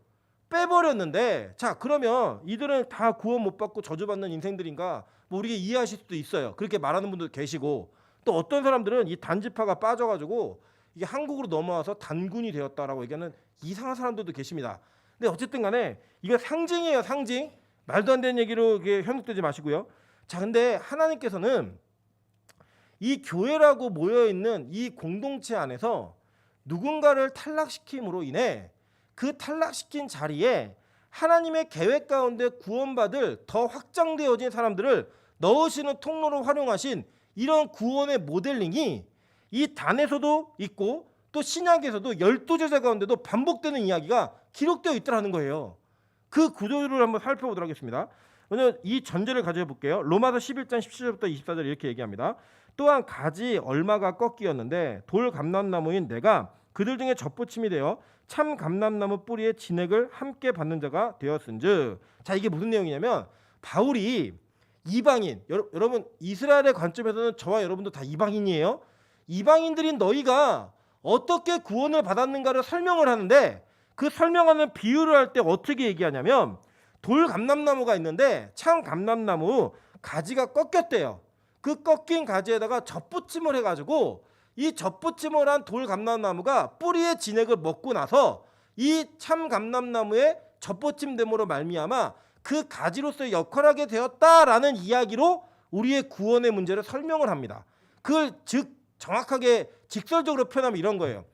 빼버렸는데 자 그러면 이들은 다 구원 못 받고 저주받는 인생들인가 뭐 우리가 이해하실 수도 있어요. 그렇게 말하는 분도 계시고 또 어떤 사람들은 이 단지파가 빠져가지고 이게 한국으로 넘어와서 단군이 되었다라고 얘기하는 이상한 사람들도 계십니다. 근데 어쨌든 간에 이거 상징이에요. 상징. 말도 안 되는 얘기로 이게 현혹되지 마시고요. 자 근데 하나님께서는 이 교회라고 모여있는 이 공동체 안에서 누군가를 탈락시킴으로 인해 그 탈락시킨 자리에 하나님의 계획 가운데 구원받을 더 확장되어진 사람들을 넣으시는 통로로 활용하신 이런 구원의 모델링이 이 단에서도 있고 또 신약에서도 12제자 가운데도 반복되는 이야기가 기록되어 있더라는 거예요. 그 구조를 한번 살펴보도록 하겠습니다. 오늘 이 전제를 가져와 볼게요. 로마서 11장 17절부터 24절 이렇게 얘기합니다. 또한 가지 얼마가 꺾이었는데 돌 감람나무인 내가 그들 중에 젖보침이 되어 참 감람나무 뿌리의 진액을 함께 받는 자가 되었은즉. 자 이게 무슨 내용이냐면 바울이 이방인 여러분 이스라엘의 관점에서는 저와 여러분도 다 이방인이에요. 이방인들인 너희가 어떻게 구원을 받았는가를 설명을 하는데 그 설명하는 비유를 할 때 어떻게 얘기하냐면 돌 감람나무가 있는데 참 감람나무 가지가 꺾였대요. 그 꺾인 가지에다가 젖붙임을 해가지고 이 젖붙임을 한 돌 감람나무가 뿌리의 진액을 먹고 나서 이 참 감람나무의 젖붙임됨으로 말미암아 그 가지로서의 역할을 하게 되었다라는 이야기로 우리의 구원의 문제를 설명을 합니다. 그걸 즉 정확하게 직설적으로 표현하면 이런 거예요.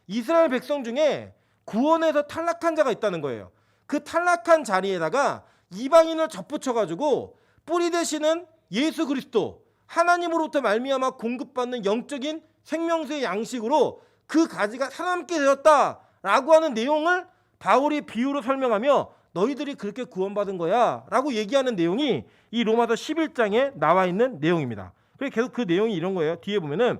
이스라엘 백성 중에 구원에서 탈락한 자가 있다는 거예요. 그 탈락한 자리에다가 이방인을 접붙여가지고 뿌리 되시는 예수 그리스도 하나님으로부터 말미암아 공급받는 영적인 생명수의 양식으로 그 가지가 살아남게 되었다라고 하는 내용을 바울이 비유로 설명하며 너희들이 그렇게 구원받은 거야 라고 얘기하는 내용이 이 로마서 11장에 나와 있는 내용입니다. 그래서 계속 그 내용이 이런 거예요. 뒤에 보면은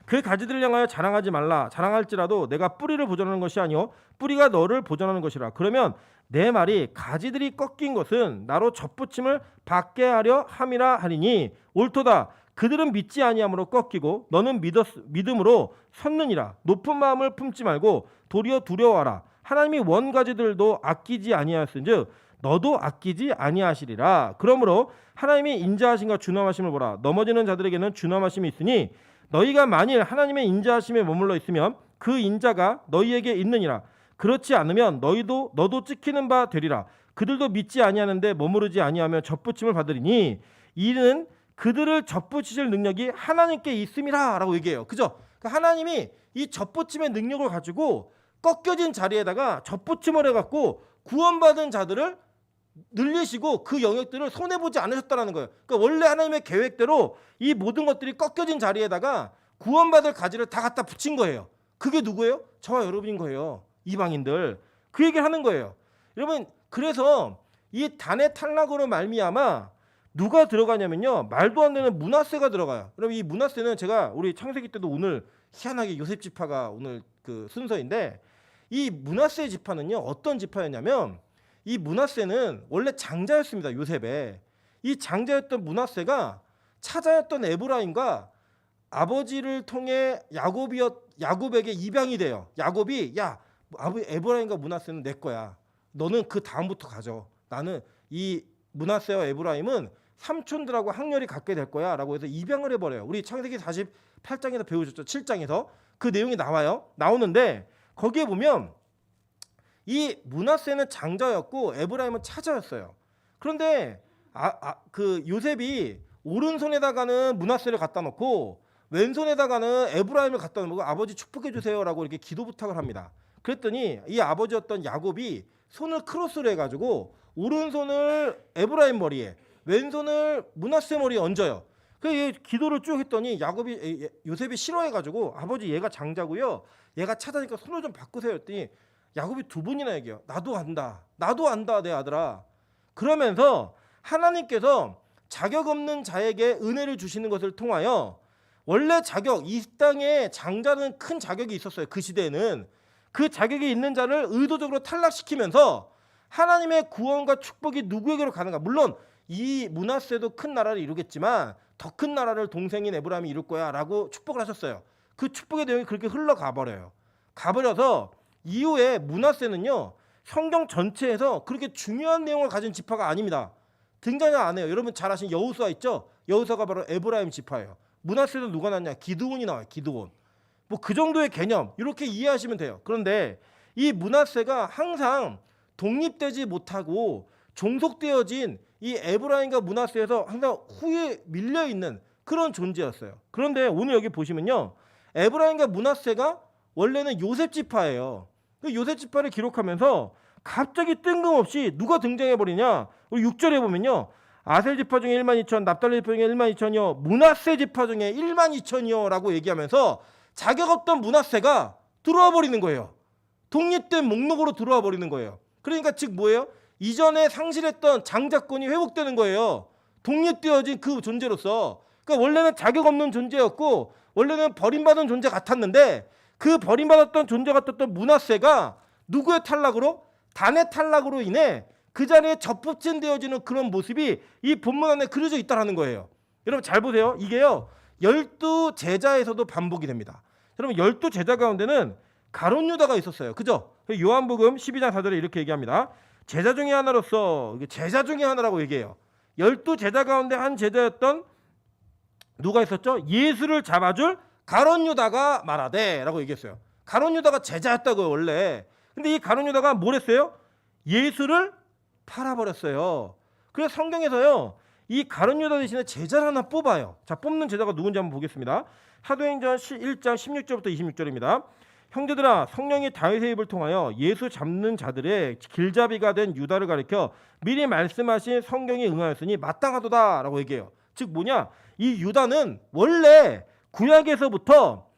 그 가지들을 향하여 자랑하지 말라. 자랑할지라도 내가 뿌리를 보존하는 것이 아니요 뿌리가 너를 보존하는 것이라. 그러면 내 말이 가지들이 꺾인 것은 나로 젖붙임을 받게 하려 함이라 하리니 옳도다. 그들은 믿지 아니함으로 꺾이고 너는 믿음으로 섰느니라. 높은 마음을 품지 말고 도리어 두려워하라. 하나님이 원가지들도 아끼지 아니하였은즉 너도 아끼지 아니하시리라. 그러므로 하나님이 인자하심과 준엄하심을 보라. 넘어지는 자들에게는 준엄하심이 있으니 너희가 만일 하나님의 인자하심에 머물러 있으면 그 인자가 너희에게 있느니라. 그렇지 않으면 너도 찍히는 바 되리라. 그들도 믿지 아니하는데 머무르지 아니하며 접붙임을 받으리니 이는 그들을 접붙이실 능력이 하나님께 있음이라라고 얘기해요. 그죠? 그러니까 하나님이 이 접붙임의 능력을 가지고 꺾여진 자리에다가 접붙임을 해갖고 구원받은 자들을 늘리시고 그 영역들을 손해보지 않으셨다는 거예요. 그러니까 원래 하나님의 계획대로 이 모든 것들이 꺾여진 자리에다가 구원받을 가지를 다 갖다 붙인 거예요. 그게 누구예요? 저와 여러분인 거예요. 이방인들. 그 얘기를 하는 거예요. 여러분, 그래서 이 단의 탈락으로 말미암아 누가 들어가냐면요, 말도 안 되는 므낫세가 들어가요. 그럼 이 므낫세는 제가 우리 창세기 때도 오늘 희한하게 요셉 지파가 오늘 그 순서인데, 이 므낫세 지파는요 어떤 지파였냐면, 이 므낫세는 원래 장자였습니다. 요셉의 이 장자였던 므낫세가 차자였던 에브라임과 아버지를 통해 야곱에게 입양이 돼요. 야곱이 야 에브라임과 므낫세는 내 거야. 너는 그 다음부터 가져. 나는 이 므낫세와 에브라임은 삼촌들하고 학렬이 갖게 될 거야 라고 해서 입양을 해버려요. 우리 창세기 48장에서 배우셨죠. 7장에서 그 내용이 나오는데 거기에 보면 이 므낫세는 장자였고 에브라임은 차자였어요. 그런데 그 요셉이 오른손에다가는 므낫세를 갖다 놓고 왼손에다가는 에브라임을 갖다 놓고 아버지 축복해 주세요라고 이렇게 기도 부탁을 합니다. 그랬더니 이 아버지였던 야곱이 손을 크로스로 해가지고 오른손을 에브라임 머리에 왼손을 므낫세 머리에 얹어요. 그 기도를 쭉 했더니 요셉이 싫어해가지고 아버지 얘가 장자고요, 얘가 차자니까 손을 좀 바꾸세요 했더니 야곱이 두 번이나 얘기해요. 나도 안다 내 아들아. 그러면서 하나님께서 자격 없는 자에게 은혜를 주시는 것을 통하여, 원래 이 땅에 장자는 큰 자격이 있었어요. 그 시대에는 그 자격이 있는 자를 의도적으로 탈락시키면서 하나님의 구원과 축복이 누구에게로 가는가. 물론 이 므낫세도 큰 나라를 이루겠지만 더 큰 나라를 동생인 에브라임이 이룰 거야 라고 축복을 하셨어요. 그 축복의 내용이 그렇게 흘러가 버려서 이후에 므낫세는요 성경 전체에서 그렇게 중요한 내용을 가진 지파가 아닙니다. 등장을 안 해요. 여러분 잘 아시는 여호수아 있죠? 여호수아가 바로 에브라임 지파예요. 므낫세는 누가 났냐? 기드온이 나와요. 기드온. 뭐 그 정도의 개념 이렇게 이해하시면 돼요. 그런데 이 므낫세가 항상 독립되지 못하고 종속되어진 이 에브라임과 므낫세에서 항상 후에 밀려 있는 그런 존재였어요. 그런데 오늘 여기 보시면요, 에브라임과 므낫세가 원래는 요셉 지파예요. 그 요셉 지파를 기록하면서 갑자기 뜬금없이 누가 등장해 버리냐? 우리 6절에 보면요, 아셀 지파 중에 1만 2천, 납달리 지파 중에 1만 2천이요, 므낫세 지파 중에 1만 2천이요라고 얘기하면서 자격 없던 므낫세가 들어와 버리는 거예요. 독립된 목록으로 들어와 버리는 거예요. 그러니까 즉 뭐예요? 이전에 상실했던 장자권이 회복되는 거예요. 독립되어진 그 존재로서. 그러니까 원래는 자격 없는 존재였고 원래는 버림받은 존재 같았는데 그 버림받았던 존재 같았던 므낫세가 누구의 탈락으로? 단의 탈락으로 인해 그 자리에 접붙임되어지는 그런 모습이 이 본문 안에 그려져 있다는 거예요. 여러분 잘 보세요. 이게요 12제자에서도 반복이 됩니다. 여러분 12제자 가운데는 가룟 유다가 있었어요. 그죠? 요한복음 12장 4절에 이렇게 얘기합니다. 제자 중에 하나로서, 제자 중에 하나라고 얘기해요. 12제자 가운데 한 제자였던 누가 있었죠? 예수를 잡아줄 가룟 유다가 말하되 라고 얘기했어요. 가룟 유다가 제자였다고요 원래. 근데 이 가룟 유다가 뭘 했어요? 예수를 팔아버렸어요. 그래서 성경에서요 이 가룟 유다 대신에 제자를 하나 뽑아요. 자, 뽑는 제자가 누군지 한번 보겠습니다. 사도행전 1장 16절부터 26절입니다. 형제들아, 성령이 다윗의 입을 통하여 예수 잡는 자들의 길잡이가 된 유다를 가리켜 미리 말씀하신 성경이 응하였으니 마땅하도다 라고 얘기해요. 즉 뭐냐, 이 유다는 원래 구약에서부터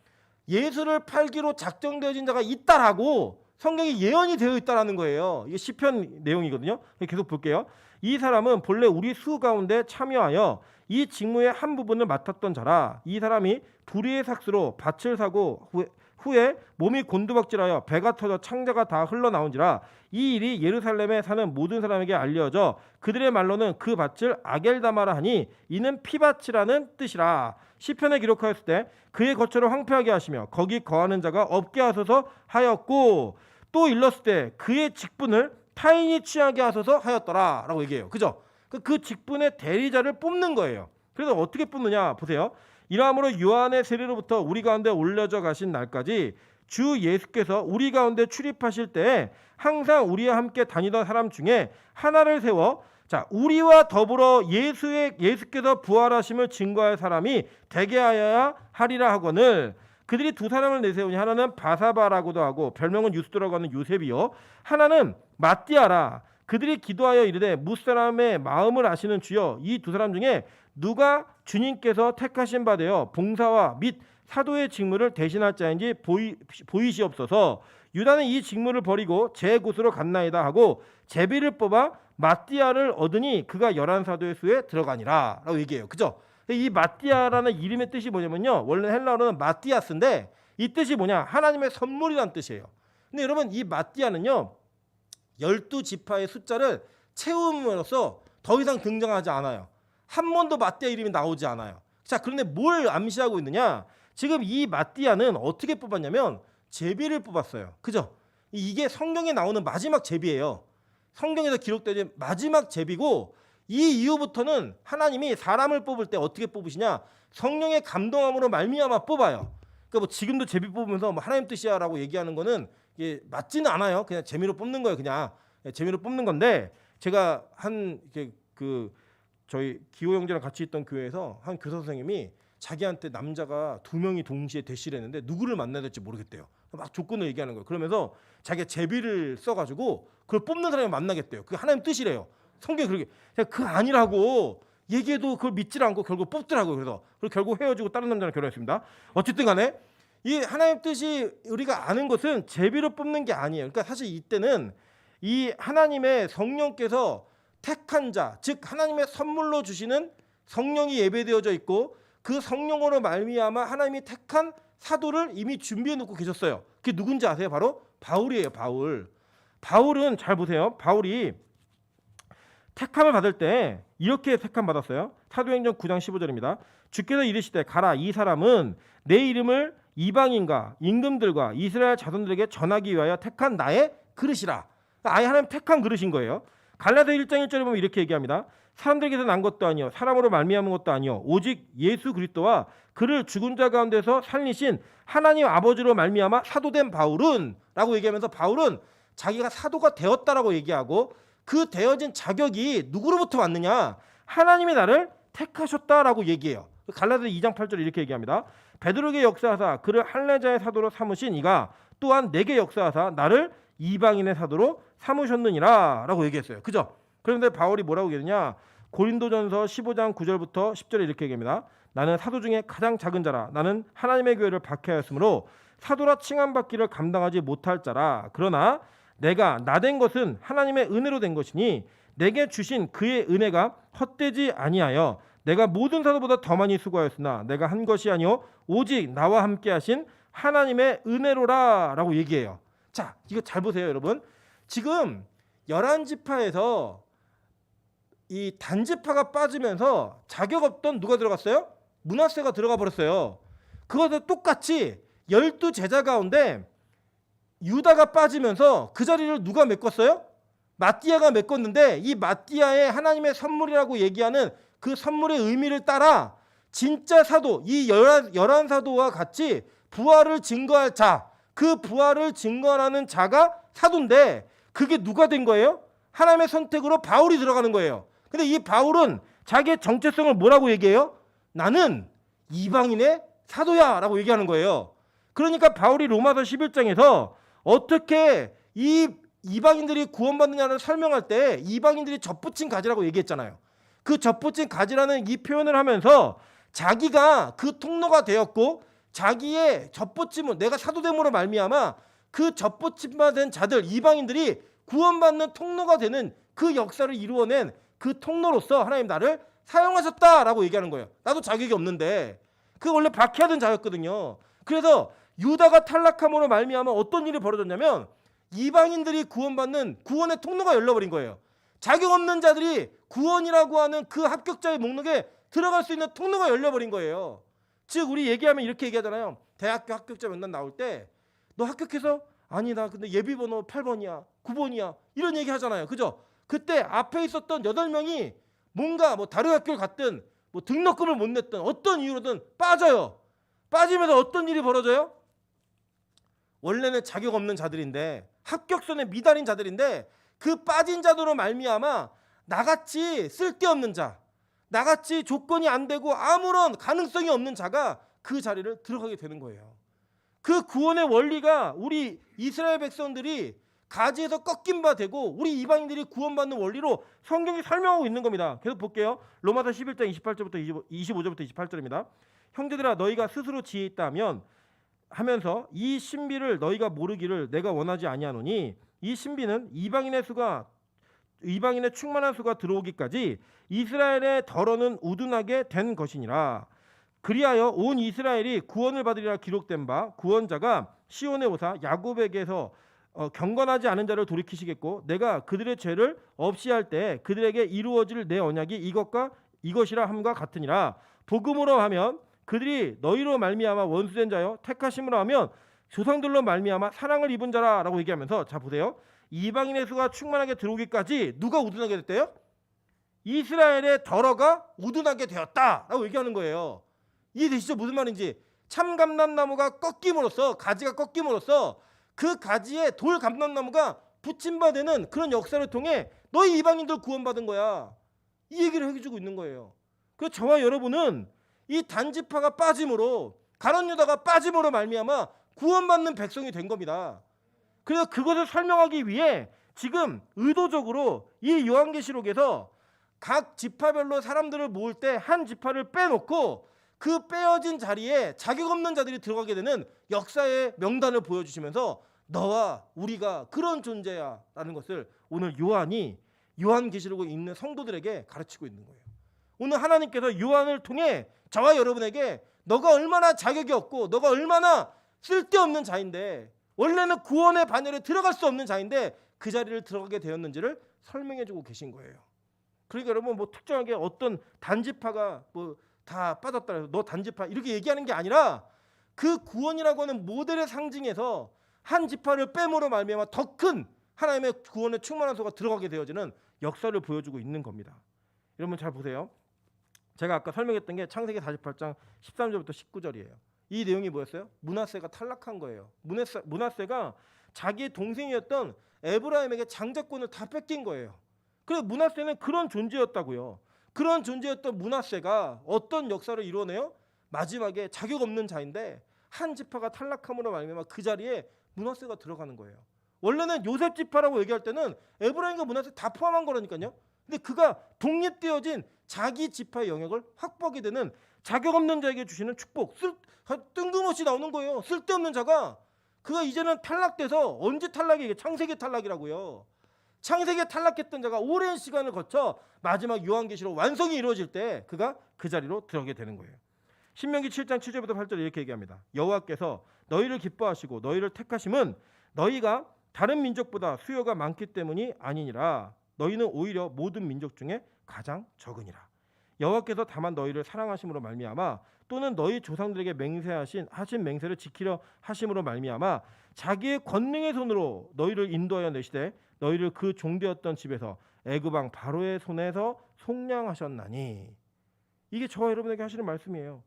예수를 팔기로 작정되어진 자가 있다라고 성경이 예언이 되어 있다라는 거예요. 이게 시편 내용이거든요. 계속 볼게요. 이 사람은 본래 우리 수 가운데 참여하여 이 직무의 한 부분을 맡았던 자라. 이 사람이 불의의 삭스로 밭을 사고 후에 몸이 곤두박질하여 배가 터져 창자가 다 흘러나온지라. 이 일이 예루살렘에 사는 모든 사람에게 알려져 그들의 말로는 그 밭을 아겔다마라 하니 이는 피밭이라는 뜻이라. 시편에 기록하였을 때 그의 거처를 황폐하게 하시며 거기 거하는 자가 없게 하소서 하였고, 또 일렀을 때 그의 직분을 타인이 취하게 하소서 하였더라라고 얘기해요. 그죠? 그 직분의 대리자를 뽑는 거예요. 그래서 어떻게 뽑느냐 보세요. 이러함으로 요한의 세례로부터 우리 가운데 올려져 가신 날까지 주 예수께서 우리 가운데 출입하실 때에 항상 우리와 함께 다니던 사람 중에 하나를 세워 자 우리와 더불어 예수께서 부활하심을 증거할 사람이 되게 하여야 하리라 하거늘 그들이 두 사람을 내세우니 하나는 바사바라고도 하고 별명은 유스도라고 하는 요셉이요 하나는 마띠아라 그들이 기도하여 이르되 무사람의 마음을 아시는 주여 이 두 사람 중에 누가 주님께서 택하신 바 되어 봉사와 및 사도의 직무를 대신할 자인지 보이시옵소서. 유다는 이 직무를 버리고 제 곳으로 갔나이다 하고 제비를 뽑아 마띠아를 얻으니 그가 11사도의 수에 들어가니라 라고 얘기해요. 그죠? 이 마띠아라는 이름의 뜻이 뭐냐면요 원래 헬라어로는 마띠아스인데 이 뜻이 뭐냐 하나님의 선물이라는 뜻이에요. 근데 여러분 이 마띠아는요 12지파의 숫자를 채움으로써 더 이상 등장하지 않아요. 한 번도 마띠아 이름이 나오지 않아요. 자 그런데 뭘 암시하고 있느냐 지금 이 마띠아는 어떻게 뽑았냐면 제비를 뽑았어요. 그죠? 이게 성경에 나오는 마지막 제비예요. 성경에서 기록되는 마지막 제비고 이 이후부터는 하나님이 사람을 뽑을 때 어떻게 뽑으시냐 성령의 감동함으로 말미암아 뽑아요. 그러니까 뭐 지금도 제비 뽑으면서 뭐 하나님 뜻이야라고 얘기하는 거는 이게 맞지는 않아요. 그냥 재미로 뽑는 거예요. 그냥 재미로 뽑는 건데 제가 저희 기호 형제랑 같이 있던 교회에서 한 교사 선생님이 자기한테 남자가 2명이 동시에 대시를 했는데 누구를 만나야 될지 모르겠대요. 막 조건을 얘기하는 거예요. 그러면서 자기가 제비를 써가지고 그걸 뽑는 사람을 만나겠대요. 그게 하나님 뜻이래요. 성경이 그렇게 그 아니라고 얘기해도 그걸 믿질 않고 결국 뽑더라고요. 그래서 결국 헤어지고 다른 남자랑 결혼했습니다. 어쨌든 간에 이 하나님 뜻이 우리가 아는 것은 제비로 뽑는 게 아니에요. 그러니까 사실 이때는 이 하나님의 성령께서 택한 자, 즉 하나님의 선물로 주시는 성령이 예배되어져 있고 그 성령으로 말미암아 하나님이 택한 사도를 이미 준비해 놓고 계셨어요. 그게 누군지 아세요? 바로 바울이에요. 바울은 잘 보세요. 바울이 택함을 받을 때 이렇게 택함 받았어요. 사도행전 9장 15절입니다. 주께서 이르시되 가라 이 사람은 내 이름을 이방인과 임금들과 이스라엘 자손들에게 전하기 위하여 택한 나의 그릇이라. 아예 하나님 택한 그릇인 거예요. 갈라디아 1장 1절에 보면 이렇게 얘기합니다. 사람들에게서 난 것도 아니요 사람으로 말미암은 것도 아니요 오직 예수 그리스도와 그를 죽은 자 가운데서 살리신 하나님 아버지로 말미암아 사도된 바울은 라고 얘기하면서 바울은 자기가 사도가 되었다라고 얘기하고 그 되어진 자격이 누구로부터 왔느냐 하나님이 나를 택하셨다라고 얘기해요. 갈라디아 2장 8절에 이렇게 얘기합니다. 베드로에게 역사하사 그를 할례자의 사도로 삼으신 이가 또한 내게 역사하사 나를 이방인의 사도로 삼으셨느니라 라고 얘기했어요. 그죠? 그런데 바울이 뭐라고 얘기하냐 고린도전서 15장 9절부터 10절에 이렇게 얘기합니다. 나는 사도 중에 가장 작은 자라 나는 하나님의 교회를 박해하였으므로 사도라 칭함받기를 감당하지 못할 자라 그러나 내가 나된 것은 하나님의 은혜로 된 것이니 내게 주신 그의 은혜가 헛되지 아니하여 내가 모든 사도보다 더 많이 수고하였으나 내가 한 것이 아니요 오직 나와 함께 하신 하나님의 은혜로라 라고 얘기해요. 자 이거 잘 보세요 여러분. 지금 11지파에서 이 단지파가 빠지면서 자격 없던 누가 들어갔어요? 므낫세가 들어가 버렸어요. 그것도 똑같이 12제자 가운데 유다가 빠지면서 그 자리를 누가 메꿨어요? 마띠아가 메꿨는데 이 마띠아의 하나님의 선물이라고 얘기하는 그 선물의 의미를 따라 진짜 사도 이 11사도와 같이 부활을 증거할 자, 그 부활을 증거하는 자가 사도인데 그게 누가 된 거예요? 하나님의 선택으로 바울이 들어가는 거예요. 근데 이 바울은 자기의 정체성을 뭐라고 얘기해요? 나는 이방인의 사도야 라고 얘기하는 거예요. 그러니까 바울이 로마서 11장에서 어떻게 이 이방인들이 구원받느냐를 설명할 때 이방인들이 젖붙인 가지라고 얘기했잖아요. 그 젖붙인 가지라는 이 표현을 하면서 자기가 그 통로가 되었고 자기의 젖붙임을 내가 사도됨으로 말미암아 그 젖붙임만 된 자들 이방인들이 구원받는 통로가 되는 그 역사를 이루어낸 그 통로로서 하나님 나를 사용하셨다라고 얘기하는 거예요. 나도 자격이 없는데 그 원래 박해하던 자였거든요. 그래서 유다가 탈락함으로 말미암아 어떤 일이 벌어졌냐면 이방인들이 구원받는 구원의 통로가 열려버린 거예요. 자격 없는 자들이 구원이라고 하는 그 합격자의 목록에 들어갈 수 있는 통로가 열려버린 거예요. 즉 우리 얘기하면 이렇게 얘기하잖아요. 대학교 합격자 면접 나올 때 너 합격해서 아니 나 근데 예비번호 8번이야 9번이야 이런 얘기 하잖아요. 그죠? 그때 앞에 있었던 8명이 뭔가 뭐 다른 학교를 갔든 뭐 등록금을 못 냈든 어떤 이유로든 빠져요. 빠지면서 어떤 일이 벌어져요? 원래는 자격 없는 자들인데 합격선에 미달인 자들인데 그 빠진 자들로 말미암아 나같이 쓸데없는 자, 나같이 조건이 안 되고 아무런 가능성이 없는 자가 그 자리를 들어가게 되는 거예요. 그 구원의 원리가 우리 이스라엘 백성들이 가지에서 꺾인 바 되고 우리 이방인들이 구원받는 원리로 성경이 설명하고 있는 겁니다. 계속 볼게요. 로마서 11장 28절부터 25절부터 28절입니다. 형제들아 너희가 스스로 지혜 있다면 하면서 이 신비를 너희가 모르기를 내가 원하지 아니하노니 이 신비는 이방인의 충만한 수가 들어오기까지 이스라엘의 덜어는 우둔하게 된 것이니라. 그리하여 온 이스라엘이 구원을 받으리라 기록된 바 구원자가 시온의 오사 야곱에게서 경건하지 않은 자를 돌이키시겠고 내가 그들의 죄를 없이 할 때 그들에게 이루어질 내 언약이 이것이라 함과 같으니라. 복음으로 하면 그들이 너희로 말미암아 원수된 자여 택하심으로 하면 조상들로 말미암아 사랑을 입은 자라라고 얘기하면서 자 보세요. 이방인의 수가 충만하게 들어오기까지 누가 우둔하게 됐대요? 이스라엘의 덜어가 우둔하게 되었다라고 얘기하는 거예요. 이해되시죠? 무슨 말인지. 참감람나무가 꺾임으로써 가지가 꺾임으로써 그 가지에 돌 감람나무가 붙임바되는 그런 역사를 통해 너희 이방인들 구원받은 거야. 이 얘기를 해주고 있는 거예요. 그래서 저와 여러분은 이 단지파가 빠짐으로 가룟 유다가 빠짐으로 말미암아 구원받는 백성이 된 겁니다. 그래서 그것을 설명하기 위해 지금 의도적으로 이 요한계시록에서 각 지파별로 사람들을 모을 때 한 지파를 빼놓고 그 빼어진 자리에 자격 없는 자들이 들어가게 되는 역사의 명단을 보여주시면서 너와 우리가 그런 존재야 라는 것을 오늘 요한이 요한계시록을 읽는 성도들에게 가르치고 있는 거예요. 오늘 하나님께서 요한을 통해 저와 여러분에게 너가 얼마나 자격이 없고 너가 얼마나 쓸데없는 자인데 원래는 구원의 반열에 들어갈 수 없는 자인데 그 자리를 들어가게 되었는지를 설명해주고 계신 거예요. 그러니까 여러분 뭐 특정하게 어떤 단지파가 뭐 다 빠졌다 해서 너 단지파 이렇게 얘기하는 게 아니라 그 구원이라고 하는 모델의 상징에서 한 지파를 빼므로 말미암아 더 큰 하나님의 구원의 충만한 소가 들어가게 되어지는 역사를 보여주고 있는 겁니다. 여러분 잘 보세요. 제가 아까 설명했던 게 창세기 48장 13절부터 19절이에요. 이 내용이 뭐였어요? 므낫세가 탈락한 거예요. 므낫세가 자기의 동생이었던 에브라임에게 장자권을 다 뺏긴 거예요. 그래서 므낫세는 그런 존재였다고요. 그런 존재였던 므낫세가 어떤 역사를 이루어내요? 마지막에 자격 없는 자인데 한 지파가 탈락함으로 말미암아 그 자리에 므낫세가 들어가는 거예요. 원래는 요셉 지파라고 얘기할 때는 에브라임과 므낫세 다 포함한 거라니까요. 근데 그가 독립되어진 자기 지파의 영역을 확보하게 되는 자격 없는 자에게 주시는 축복, 뜬금없이 나오는 거예요. 쓸데없는 자가 그가 이제는 탈락돼서 언제 탈락이 이게 창세기 탈락이라고요. 창세기에 탈락했던 자가 오랜 시간을 거쳐 마지막 요한계시록 완성이 이루어질 때 그가 그 자리로 들어가게 되는 거예요. 신명기 7장 7절부터 8절에 이렇게 얘기합니다. 여호와께서 너희를 기뻐하시고 너희를 택하심은 너희가 다른 민족보다 수요가 많기 때문이 아니니라. 너희는 오히려 모든 민족 중에 가장 적으니라. 여호와께서 다만 너희를 사랑하심으로 말미암아 또는 너희 조상들에게 맹세하신 맹세를 지키려 하심으로 말미암아 자기의 권능의 손으로 너희를 인도하여 내시되 너희를 그 종되었던 집에서 애굽 왕 바로의 손에서 속량하셨나니. 이게 저와 여러분에게 하시는 말씀이에요.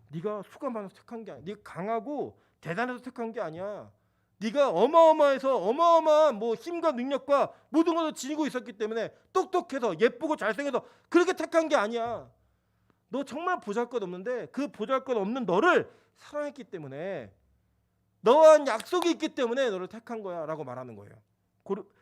네가 수가 많아서 택한 게 아니야. 네가 강하고 대단해서 택한 게 아니야. 네가 어마어마해서 어마어마한 뭐 힘과 능력과 모든 것을 지니고 있었기 때문에 똑똑해서 예쁘고 잘생겨서 그렇게 택한 게 아니야. 너 정말 보잘것없는데 그 보잘것없는 너를 사랑했기 때문에 너와 약속이 있기 때문에 너를 택한 거야 라고 말하는 거예요.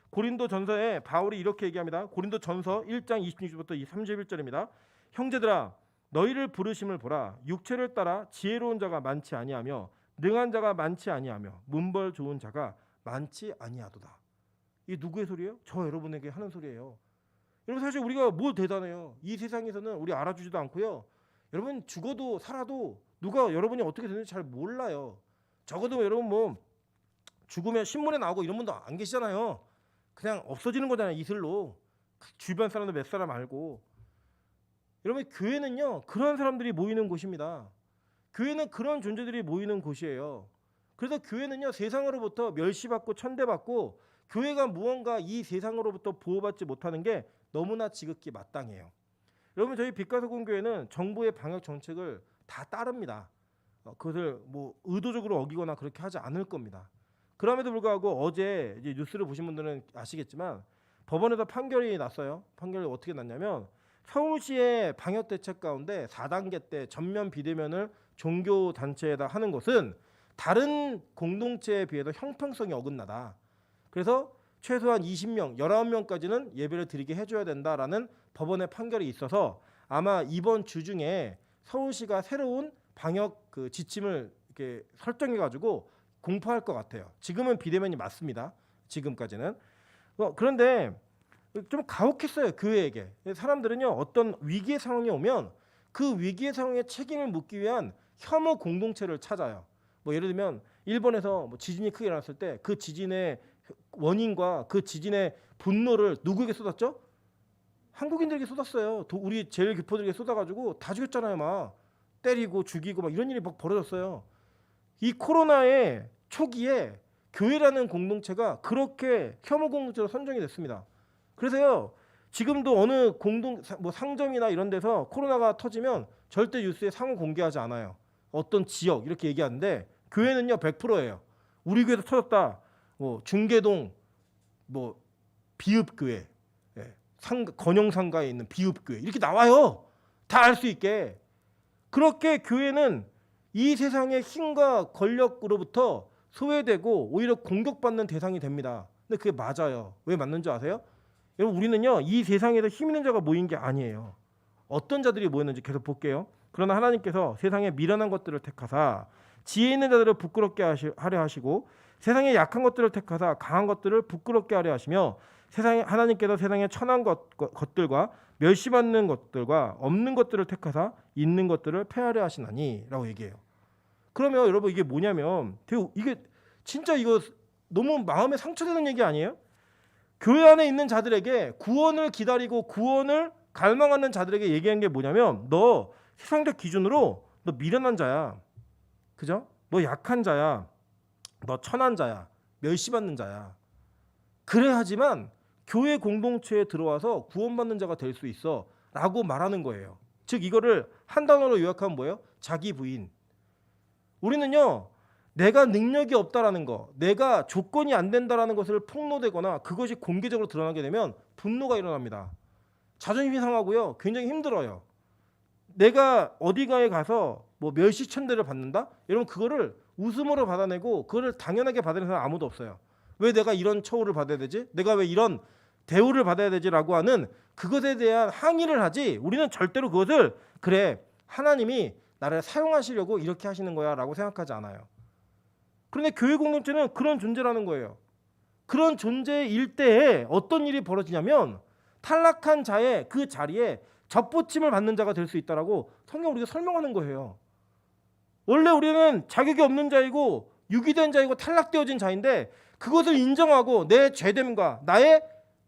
고린도전서에 바울이 이렇게 얘기합니다. 고린도전서 1장 26절부터 31절입니다. 형제들아 너희를 부르심을 보라. 육체를 따라 지혜로운 자가 많지 아니하며 능한 자가 많지 아니하며 문벌 좋은 자가 많지 아니하도다. 이게 누구의 소리예요? 저 여러분에게 하는 소리예요. 여러분 사실 우리가 뭐 대단해요. 이 세상에서는 우리 알아주지도 않고요. 여러분 죽어도 살아도 누가 여러분이 어떻게 되는지 잘 몰라요. 적어도 여러분 뭐 죽으면 신문에 나오고 이런 분도 안 계시잖아요. 그냥 없어지는 거잖아요. 이슬로. 주변 사람들 몇 사람 알고. 여러분 교회는요 그런 사람들이 모이는 곳입니다. 교회는 그런 존재들이 모이는 곳이에요. 그래서 교회는요 세상으로부터 멸시받고 천대받고 교회가 무언가 이 세상으로부터 보호받지 못하는 게 너무나 지극히 마땅해요. 여러분 저희 빛과소금 교회는 정부의 방역 정책을 다 따릅니다. 그것을 뭐 의도적으로 어기거나 그렇게 하지 않을 겁니다. 그럼에도 불구하고 어제 이제 뉴스를 보신 분들은 아시겠지만 법원에서 판결이 났어요. 판결이 어떻게 났냐면 서울시의 방역 대책 가운데 4단계 때 전면 비대면을 종교 단체에다 하는 것은 다른 공동체에 비해서 형평성이 어긋나다. 그래서 최소한 20명, 19명까지는 예배를 드리게 해줘야 된다라는 법원의 판결이 있어서 아마 이번 주 중에 서울시가 새로운 방역 그 지침을 이렇게 설정해가지고 공포할 것 같아요. 지금은 비대면이 맞습니다. 지금까지는. 그런데 좀 가혹했어요. 교회에게. 사람들은요 어떤 위기의 상황이 오면 그 위기의 상황에 책임을 묻기 위한 혐오 공동체를 찾아요. 뭐 예를 들면 일본에서 뭐 지진이 크게 일어났을 때 그 지진의 원인과 그 지진의 분노를 누구에게 쏟았죠? 한국인들에게 쏟았어요. 우리 제일 교포들에게 쏟아가지고 다 죽였잖아요. 막 때리고 죽이고 막 이런 일이 막 벌어졌어요. 이 코로나의 초기에 교회라는 공동체가 그렇게 혐오 공동체로 선정이 됐습니다. 그래서요 지금도 어느 공동 뭐 상점이나 이런 데서 코로나가 터지면 절대 뉴스에 상호 공개하지 않아요. 어떤 지역 이렇게 얘기하는데 교회는요 100%예요. 우리 교회도 터졌다. 뭐 중계동 뭐 비읍교회, 건영상가에 있는 비읍교회 이렇게 나와요. 다 알 수 있게. 그렇게 교회는 이 세상의 힘과 권력으로부터 소외되고 오히려 공격받는 대상이 됩니다. 근데 그게 맞아요. 왜 맞는 줄 아세요? 여러분 우리는요 이 세상에서 힘 있는 자가 모인 게 아니에요. 어떤 자들이 모였는지 계속 볼게요. 그러나 하나님께서 세상에 미련한 것들을 택하사 지혜 있는 자들을 부끄럽게 하려 하시고 세상에 약한 것들을 택하사 강한 것들을 부끄럽게 하려 하시며 세상에 하나님께서 세상에 천한 것들과 멸시받는 것들과 없는 것들을 택하사 있는 것들을 폐하려 하시나니라고 얘기해요. 그러면 여러분 이게 뭐냐면 이게 진짜 이거 너무 마음에 상처되는 얘기 아니에요? 교회 안에 있는 자들에게 구원을 기다리고 구원을 갈망하는 자들에게 얘기한 게 뭐냐면 너 세상적 기준으로 너 미련한 자야. 그죠? 너 약한 자야. 너 천한 자야. 멸시받는 자야. 그래야지만 교회 공동체에 들어와서 구원받는 자가 될 수 있어 라고 말하는 거예요. 즉 이거를 한 단어로 요약하면 뭐예요? 자기 부인. 우리는요 내가 능력이 없다라는 거, 내가 조건이 안 된다라는 것을 폭로되거나 그것이 공개적으로 드러나게 되면 분노가 일어납니다. 자존심이 상하고요 굉장히 힘들어요. 내가 어디가에 가서 뭐 멸시천대를 받는다? 여러분 그거를 웃음으로 받아내고 그거를 당연하게 받아내는 사람 아무도 없어요. 왜 내가 이런 처우를 받아야 되지? 내가 왜 이런 대우를 받아야 되지라고 하는 그것에 대한 항의를 하지 우리는 절대로 그것을 그래 하나님이 나를 사용하시려고 이렇게 하시는 거야 라고 생각하지 않아요. 그런데 교회 공동체는 그런 존재라는 거예요. 그런 존재일 때에 어떤 일이 벌어지냐면 탈락한 자의 그 자리에 접붙임을 받는 자가 될 수 있다라고 성경 우리가 설명하는 거예요. 원래 우리는 자격이 없는 자이고 유기된 자이고 탈락되어진 자인데 그것을 인정하고 내 죄됨과 나의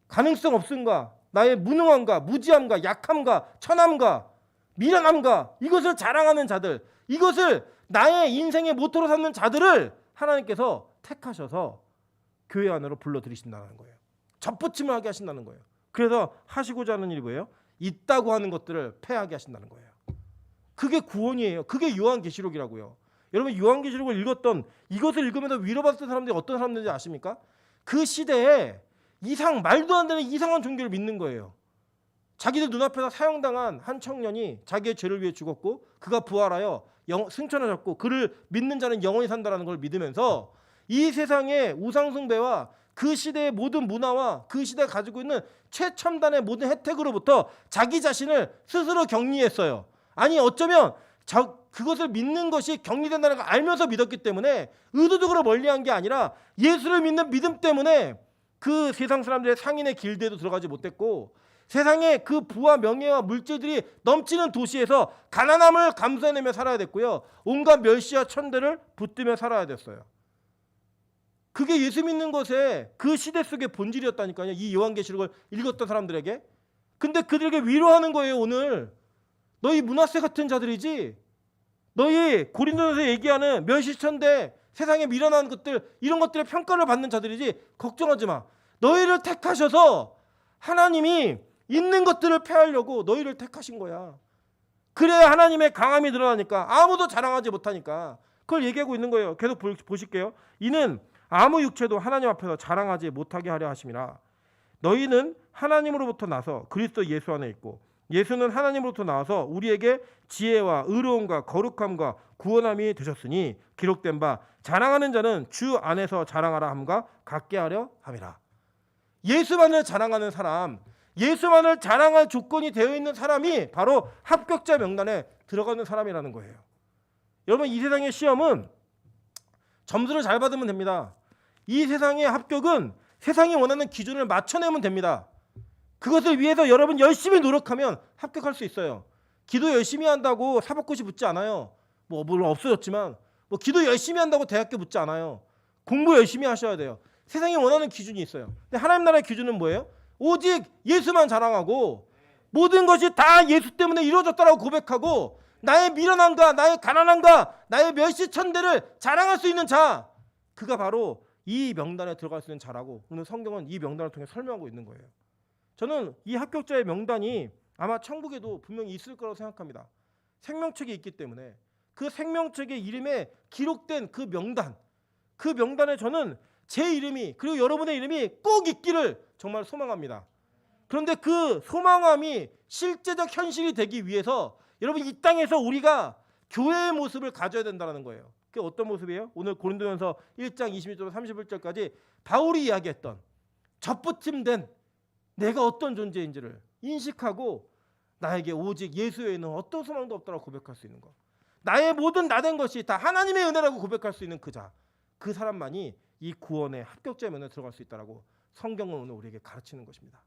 가능성 없음과 나의 무능함과 무지함과 약함과 천함과 미련함과 이것을 자랑하는 자들, 이것을 나의 인생의 모토로 삼는 자들을 하나님께서 택하셔서 교회 안으로 불러들이신다는 거예요. 접붙임을 하게 하신다는 거예요. 그래서 하시고자 하는 일이 뭐예요? 있다고 하는 것들을 폐하게 하신다는 거예요. 그게 구원이에요. 그게 요한계시록이라고요. 여러분 요한계시록을 읽었던 이것을 읽으면서 위로받았던 사람들이 어떤 사람들인지 아십니까? 그 시대에 말도 안 되는 이상한 종교를 믿는 거예요. 자기들 눈앞에서 사형당한 한 청년이 자기의 죄를 위해 죽었고 그가 부활하여 승천하셨고 그를 믿는 자는 영원히 산다라는 걸 믿으면서 이 세상의 우상숭배와 그 시대의 모든 문화와 그 시대가 가지고 있는 최첨단의 모든 혜택으로부터 자기 자신을 스스로 격리했어요. 아니 어쩌면 그것을 믿는 것이 격리된다는 걸 알면서 믿었기 때문에 의도적으로 멀리한 게 아니라 예수를 믿는 믿음 때문에 그 세상 사람들의 상인의 길드에도 들어가지 못했고 세상의 그 부와 명예와 물질들이 넘치는 도시에서 가난함을 감수해내며 살아야 됐고요. 온갖 멸시와 천대를 붙들며 살아야 됐어요. 그게 예수 믿는 것의 그 시대 속의 본질이었다니까요. 이 요한계시록을 읽었던 사람들에게. 근데 그들에게 위로하는 거예요. 오늘 너희 므낫세 같은 자들이지 너희 고린도전에서 얘기하는 멸시천대 세상에 미련한 것들, 이런 것들의 평가를 받는 자들이지 걱정하지 마. 너희를 택하셔서 하나님이 있는 것들을 패하려고 너희를 택하신 거야. 그래야 하나님의 강함이 드러나니까, 아무도 자랑하지 못하니까 그걸 얘기하고 있는 거예요. 계속 보실게요. 이는 아무 육체도 하나님 앞에서 자랑하지 못하게 하려 하심이라. 너희는 하나님으로부터 나서 그리스도 예수 안에 있고, 예수는 하나님으로부터 나와서 우리에게 지혜와 의로움과 거룩함과 구원함이 되셨으니 기록된 바 자랑하는 자는 주 안에서 자랑하라 함과 같게 하려 함이라. 예수만을 자랑하는 사람, 예수만을 자랑할 조건이 되어 있는 사람이 바로 합격자 명단에 들어가는 사람이라는 거예요. 여러분, 이 세상의 시험은 점수를 잘 받으면 됩니다. 이 세상의 합격은 세상이 원하는 기준을 맞춰내면 됩니다. 그것을 위해서 여러분 열심히 노력하면 합격할 수 있어요. 기도 열심히 한다고 사법고시 붙지 않아요. 물론 없어졌지만 기도 열심히 한다고 대학교 붙지 않아요. 공부 열심히 하셔야 돼요. 세상이 원하는 기준이 있어요. 근데 하나님 나라의 기준은 뭐예요? 오직 예수만 자랑하고 모든 것이 다 예수 때문에 이루어졌다라고 고백하고 나의 미련함과 나의 가난함과 나의 멸시천대를 자랑할 수 있는 자, 그가 바로 이 명단에 들어갈 수 있는 자라고 오늘 성경은 이 명단을 통해 설명하고 있는 거예요. 저는 이 합격자의 명단이 아마 천국에도 분명히 있을 거라고 생각합니다. 생명책이 있기 때문에 그 생명책의 이름에 기록된 그 명단에 저는 제 이름이 그리고 여러분의 이름이 꼭 있기를 정말 소망합니다. 그런데 그 소망함이 실제적 현실이 되기 위해서 여러분 이 땅에서 우리가 교회의 모습을 가져야 된다는 거예요. 그게 어떤 모습이에요? 오늘 고린도전서 1장 21절 31절까지 바울이 이야기했던 접붙임된 내가 어떤 존재인지를 인식하고 나에게 오직 예수 외에는 어떤 소망도 없다고 고백할 수 있는 것, 나의 모든 나된 것이 다 하나님의 은혜라고 고백할 수 있는 그 사람만이 이 구원의 합격자의 면에 들어갈 수 있다라고 성경은 오늘 우리에게 가르치는 것입니다.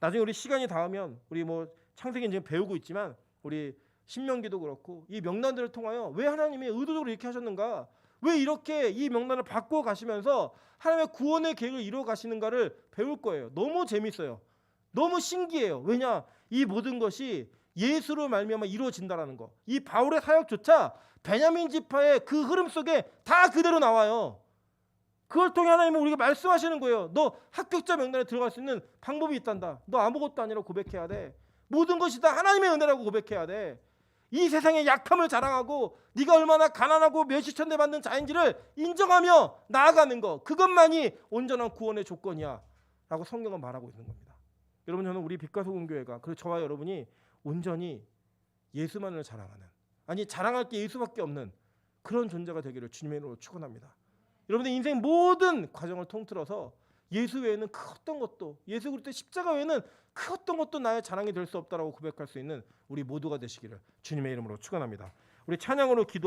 나중에 우리 시간이 닿으면 우리 창세기 지금 배우고 있지만 우리 신명기도 그렇고 이 명단들을 통하여 왜 하나님이 의도적으로 이렇게 하셨는가, 왜 이렇게 이 명단을 바꿔 가시면서 하나님의 구원의 계획을 이루어 가시는가를 배울 거예요. 너무 재밌어요. 너무 신기해요. 왜냐? 이 모든 것이 예수로 말미암아 이루어진다라는 거. 이 바울의 사역조차 베냐민 지파의 그 흐름 속에 다 그대로 나와요. 그걸 통해 하나님은 우리에게 말씀하시는 거예요. 너 합격자 명단에 들어갈 수 있는 방법이 있단다. 너 아무것도 아니라고 고백해야 돼. 모든 것이 다 하나님의 은혜라고 고백해야 돼. 이 세상의 약함을 자랑하고 네가 얼마나 가난하고 멸시천대 받는 자인지를 인정하며 나아가는 것, 그것만이 온전한 구원의 조건이야 라고 성경은 말하고 있는 겁니다. 여러분, 저는 우리 빛과 소금 교회가, 그리고 저와 여러분이 온전히 예수만을 자랑하는, 아니 자랑할 게 예수밖에 없는 그런 존재가 되기를 주님의 이름으로 축원합니다. 여러분의 인생 모든 과정을 통틀어서 예수 외에는 그 어떤 것도, 예수 그리스도의 십자가 외에는 그 어떤 것도 나의 자랑이 될 수 없다라고 고백할 수 있는 우리 모두가 되시기를 주님의 이름으로 축원합니다. 우리 찬양으로 기도하